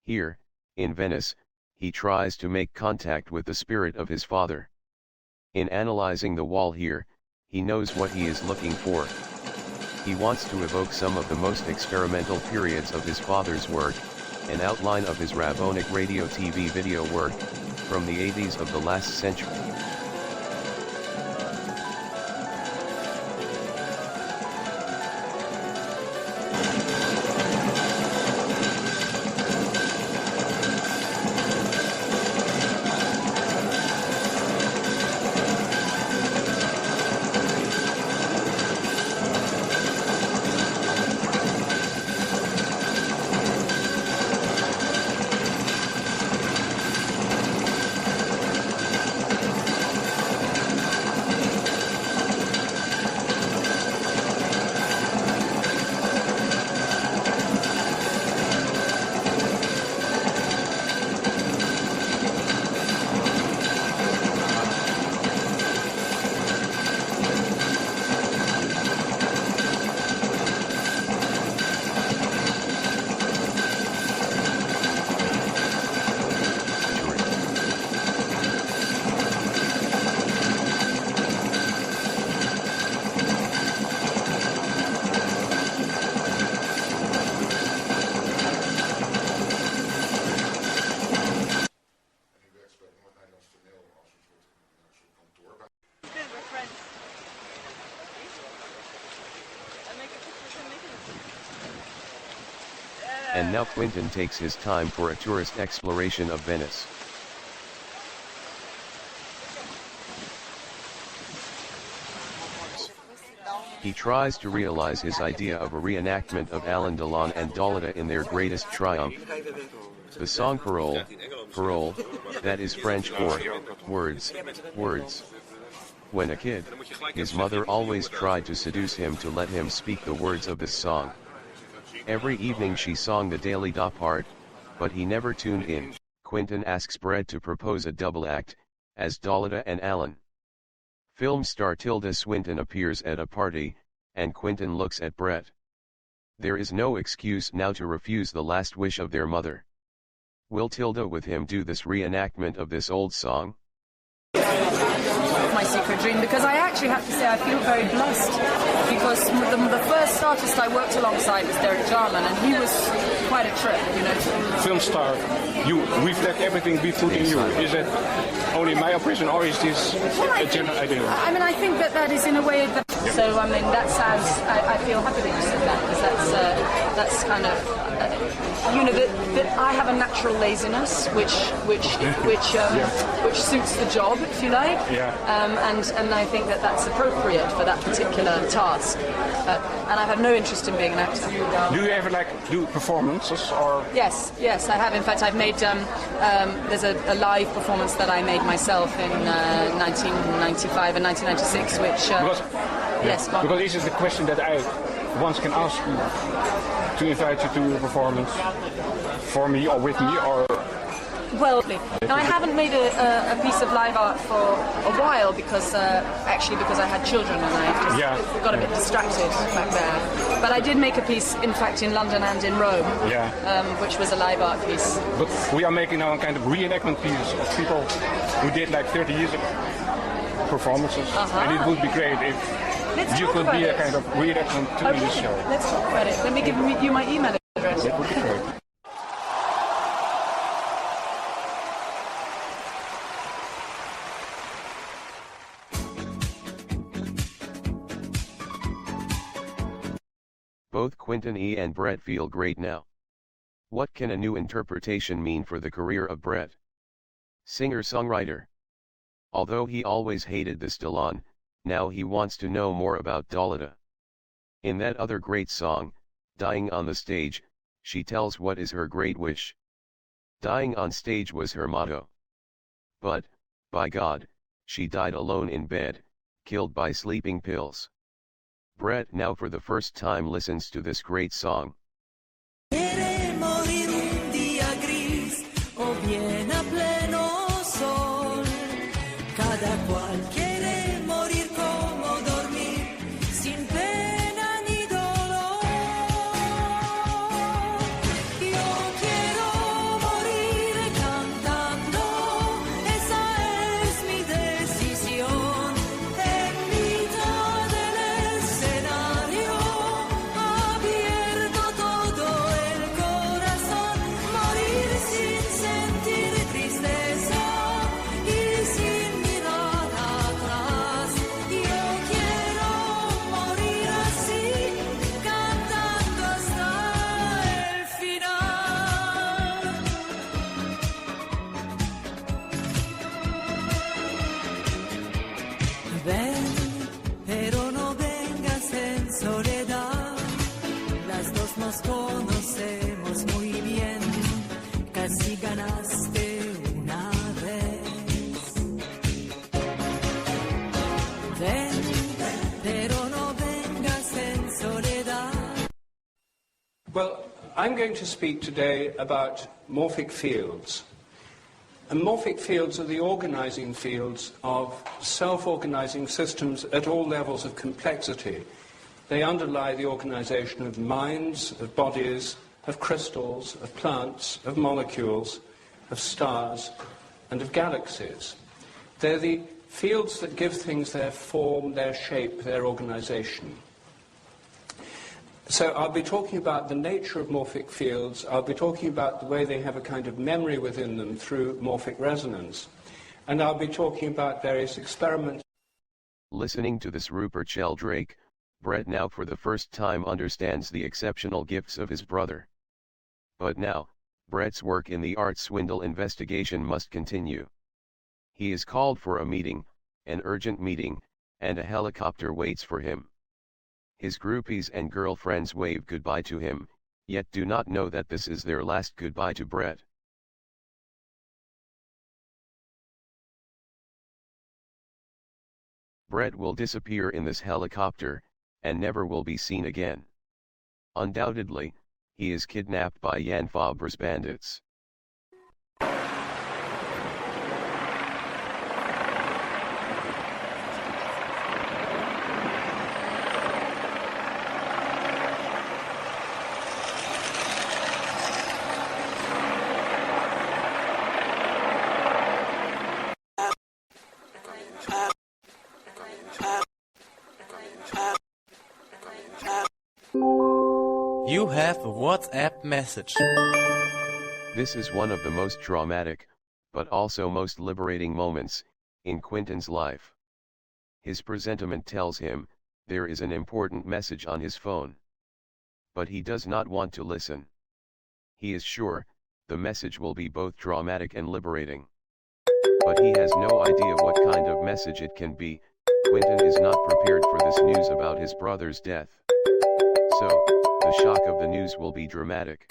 Here, in Venice, he tries to make contact with the spirit of his father. In analyzing the wall here, he knows what he is looking for. He wants to evoke some of the most experimental periods of his father's work, an outline of his Rabbonic radio TV video work, from the 80s of the last century. And now Quentin takes his time for a tourist exploration of Venice. He tries to realize his idea of a reenactment of Alain Delon and Dalida in their greatest triumph. The song Parole, Parole, that is French for words, words. When a kid, his mother always tried to seduce him to let him speak the words of this song. Every evening she sang the daily da part, but he never tuned in. Quentin asks Brett to propose a double act, as Dalida and Alain. Film star Tilda Swinton appears at a party, and Quentin looks at Brett. There is no excuse now to refuse the last wish of their mother. Will Tilda with him do this reenactment of this old song? My secret dream, because I actually have to say I feel very blessed, because the first artist I worked alongside was Derek Jarman, and he was quite a trip, you know. Film star, you reflect everything we put in you. Is that only my impression, or is this a general idea? I mean, I think that is in a way that. So I mean, that sounds. I feel happy that you said that, because that's kind of. You know that I have a natural laziness, which suits the job, if you like. Yeah. And I think that's appropriate for that particular task. And I have no interest in being an actor. Do you ever do performances or? Yes, I have. In fact, I've made. There's a live performance that I made myself in 1995 and 1996, which. Yes. Because this is the question that I once can ask you. To invite you to a performance for me or with me or... Well, now I haven't made a piece of live art for a while because I had children and I just got a bit distracted back there. But I did make a piece, in fact, in London and in Rome, which was a live art piece. But we are making now a kind of reenactment piece of people who did 30 years ago performances, and it would be great if you could be a kind of reenactment to this show. Let's talk about it. Let me give you my email address. That would be great. Both Quinton E. and Brett feel great now. What can a new interpretation mean for the career of Brett? Singer-songwriter. Although he always hated the Stallone, now he wants to know more about Dalida. In that other great song, Dying on the Stage, she tells what is her great wish. Dying on stage was her motto. But, by God, she died alone in bed, killed by sleeping pills. Brett now for the first time listens to this great song. Quiere morir un día gris o bien a pleno sol. Cada cual quiere morir como dormir, sin pena ni dolor. Yo quiero morir cantando, esa es mi decisión. En mitad del escenario, abierto todo el corazón, morir sin sentir tristeza y sin mirar atrás. Yo quiero morir así, cantando hasta el final. Ven, pero no vengas en soledad. Las dos nos conocemos muy bien. Casi ganaste una vez. Ven, pero no vengas en soledad. Well, I'm going to speak today about morphic fields. And morphic fields are the organizing fields of self-organizing systems at all levels of complexity. They underlie the organization of minds, of bodies, of crystals, of plants, of molecules, of stars, and of galaxies. They're the fields that give things their form, their shape, their organization. So I'll be talking about the nature of morphic fields. I'll be talking about the way they have a kind of memory within them through morphic resonance. And I'll be talking about various experiments. Listening to this Rupert Sheldrake, Brett now for the first time understands the exceptional gifts of his brother. But now, Brett's work in the art swindle investigation must continue. He is called for a meeting, an urgent meeting, and a helicopter waits for him. His groupies and girlfriends wave goodbye to him, yet do not know that this is their last goodbye to Brett. Brett will disappear in this helicopter, and never will be seen again. Undoubtedly, he is kidnapped by Jan Fabre's bandits. You have a WhatsApp message. This is one of the most traumatic, but also most liberating moments, in Quinton's life. His presentiment tells him, there is an important message on his phone. But he does not want to listen. He is sure, the message will be both traumatic and liberating. But he has no idea what kind of message it can be. Quinton is not prepared for this news about his brother's death. So, the shock of the news will be dramatic.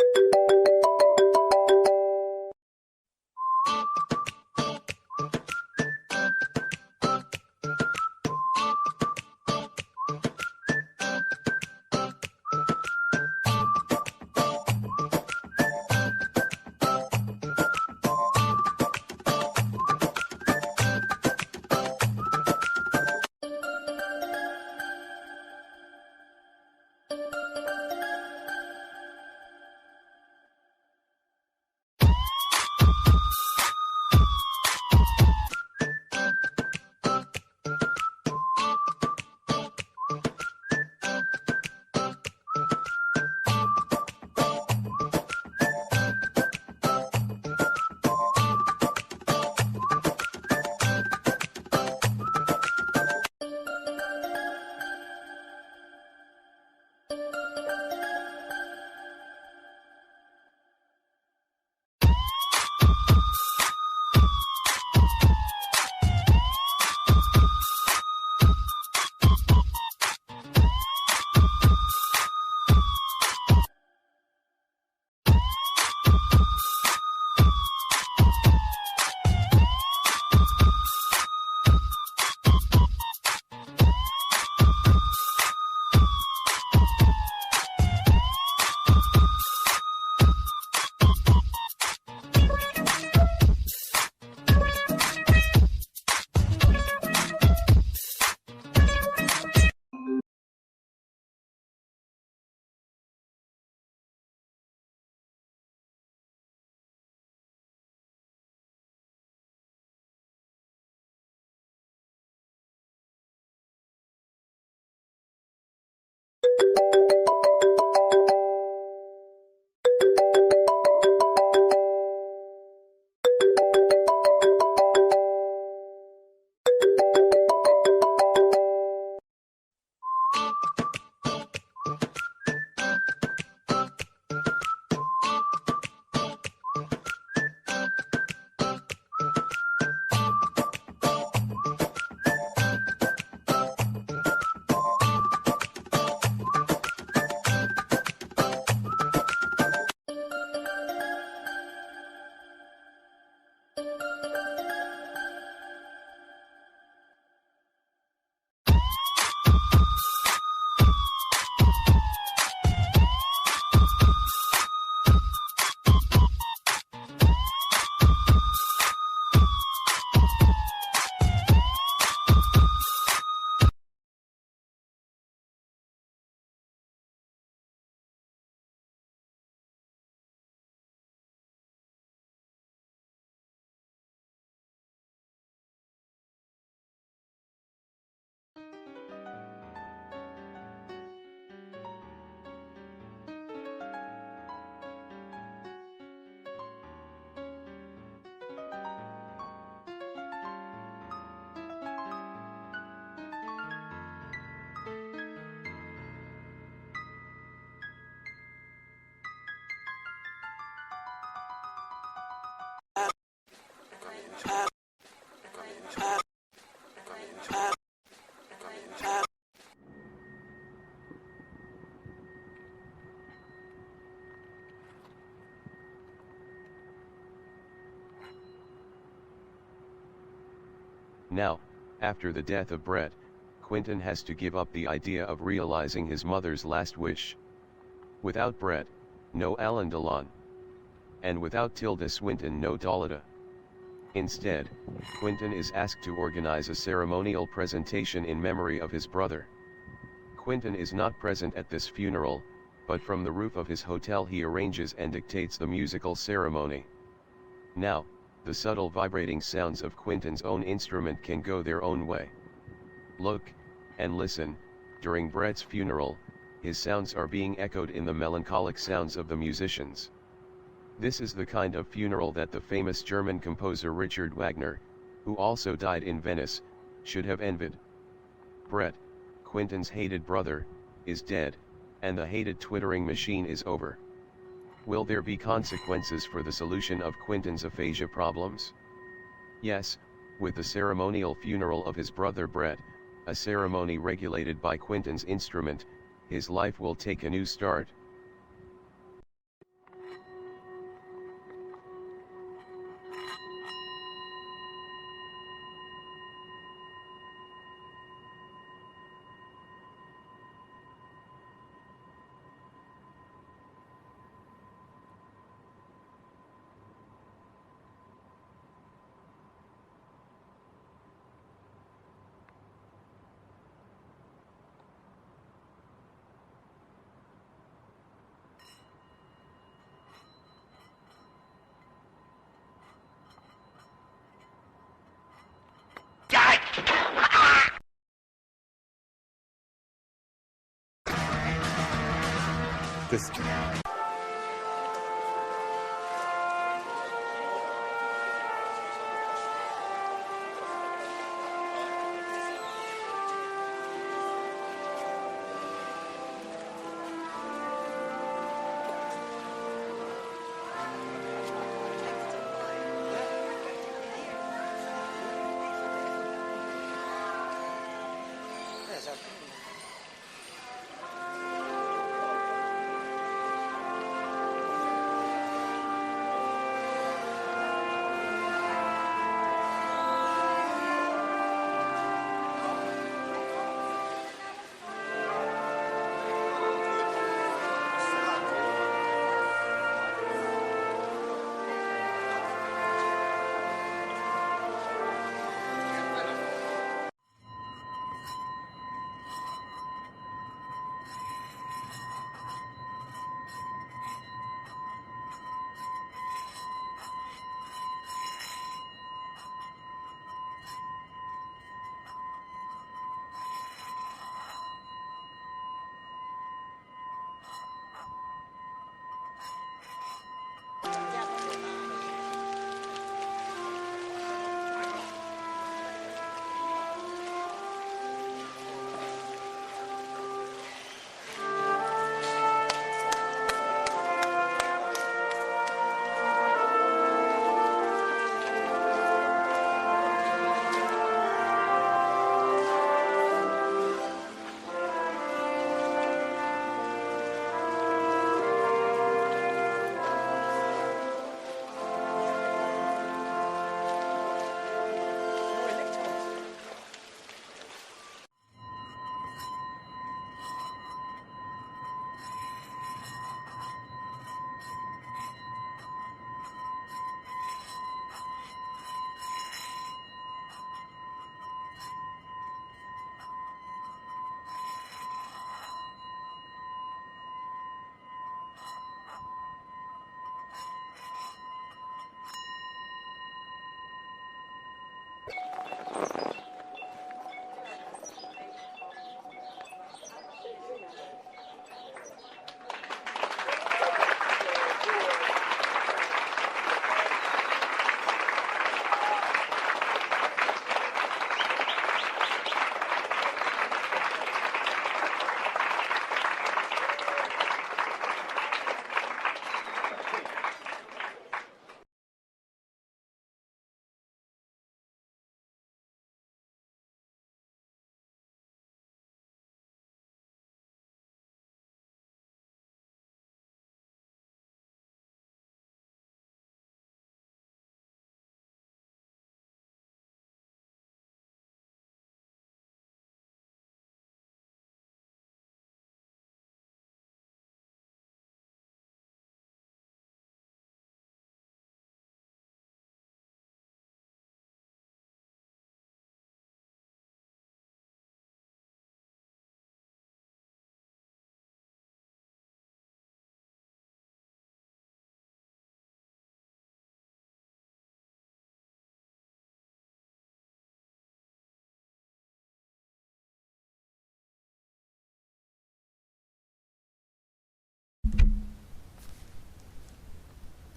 Now, after the death of Brett, Quentin has to give up the idea of realizing his mother's last wish. Without Brett, no Alain Delon. And without Tilda Swinton, no Dalida. Instead, Quentin is asked to organize a ceremonial presentation in memory of his brother. Quentin is not present at this funeral, but from the roof of his hotel he arranges and dictates the musical ceremony. Now, the subtle vibrating sounds of Quentin's own instrument can go their own way. Look, and listen, during Brett's funeral, his sounds are being echoed in the melancholic sounds of the musicians. This is the kind of funeral that the famous German composer Richard Wagner, who also died in Venice, should have envied. Brett, Quentin's hated brother, is dead, and the hated twittering machine is over. Will there be consequences for the solution of Quentin's aphasia problems? Yes, with the ceremonial funeral of his brother Brett, a ceremony regulated by Quentin's instrument, his life will take a new start. This.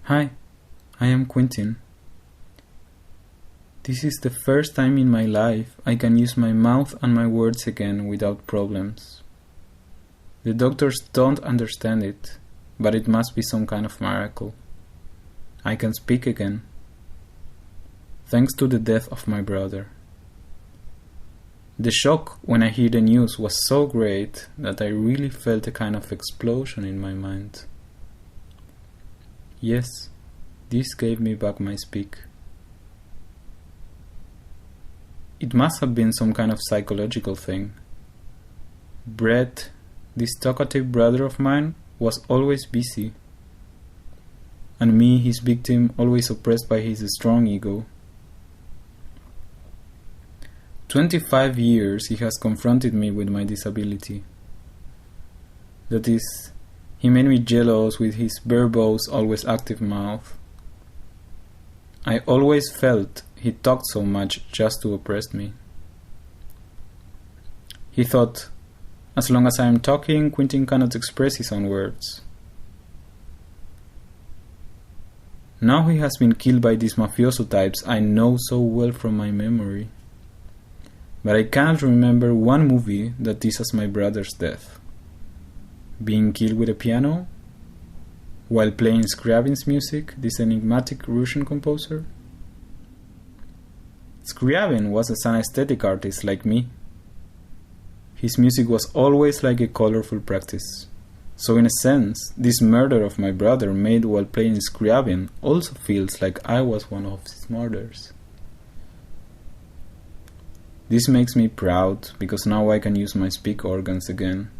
Hi, I am Quentin. This is the first time in my life I can use my mouth and my words again without problems. The doctors don't understand it, but it must be some kind of miracle. I can speak again. Thanks to the death of my brother. The shock when I heard the news was so great that I really felt a kind of explosion in my mind. Yes, this gave me back my speak. It must have been some kind of psychological thing. Brett, this talkative brother of mine, was always busy. And me, his victim, always oppressed by his strong ego. 25 years he has confronted me with my disability. That is, he made me jealous with his verbose, always active mouth. I always felt he talked so much just to oppress me. He thought, as long as I am talking, Quentin cannot express his own words. Now he has been killed by these mafioso types I know so well from my memory. But I cannot remember one movie that teases my brother's death. Being killed with a piano? While playing Scriabin's music, this enigmatic Russian composer? Scriabin was an aesthetic artist like me. His music was always like a colorful practice. So in a sense, this murder of my brother made while playing Scriabin also feels like I was one of his murders. This makes me proud, because now I can use my speak organs again.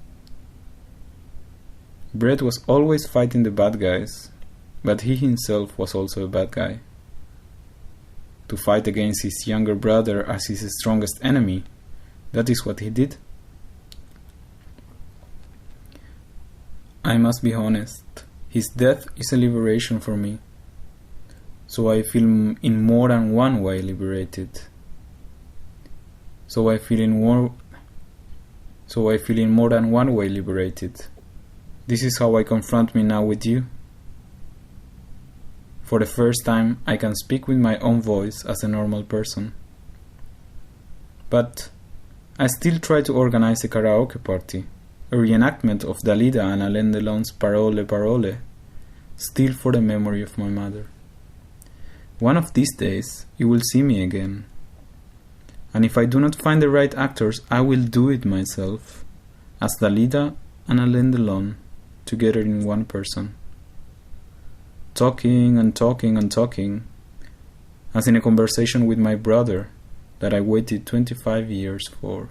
Brett was always fighting the bad guys, but he himself was also a bad guy. To fight against his younger brother as his strongest enemy, that is what he did. I must be honest, his death is a liberation for me. So I feel in more than one way liberated. So I feel in more than one way liberated. This is how I confront me now with you. For the first time, I can speak with my own voice as a normal person. But I still try to organize a karaoke party, a reenactment of Dalida and Alain Delon's Parole Parole, still for the memory of my mother. One of these days, you will see me again. And if I do not find the right actors, I will do it myself, as Dalida and Alain Delon, together in one person. Talking and talking and talking, as in a conversation with my brother that I waited 25 years for.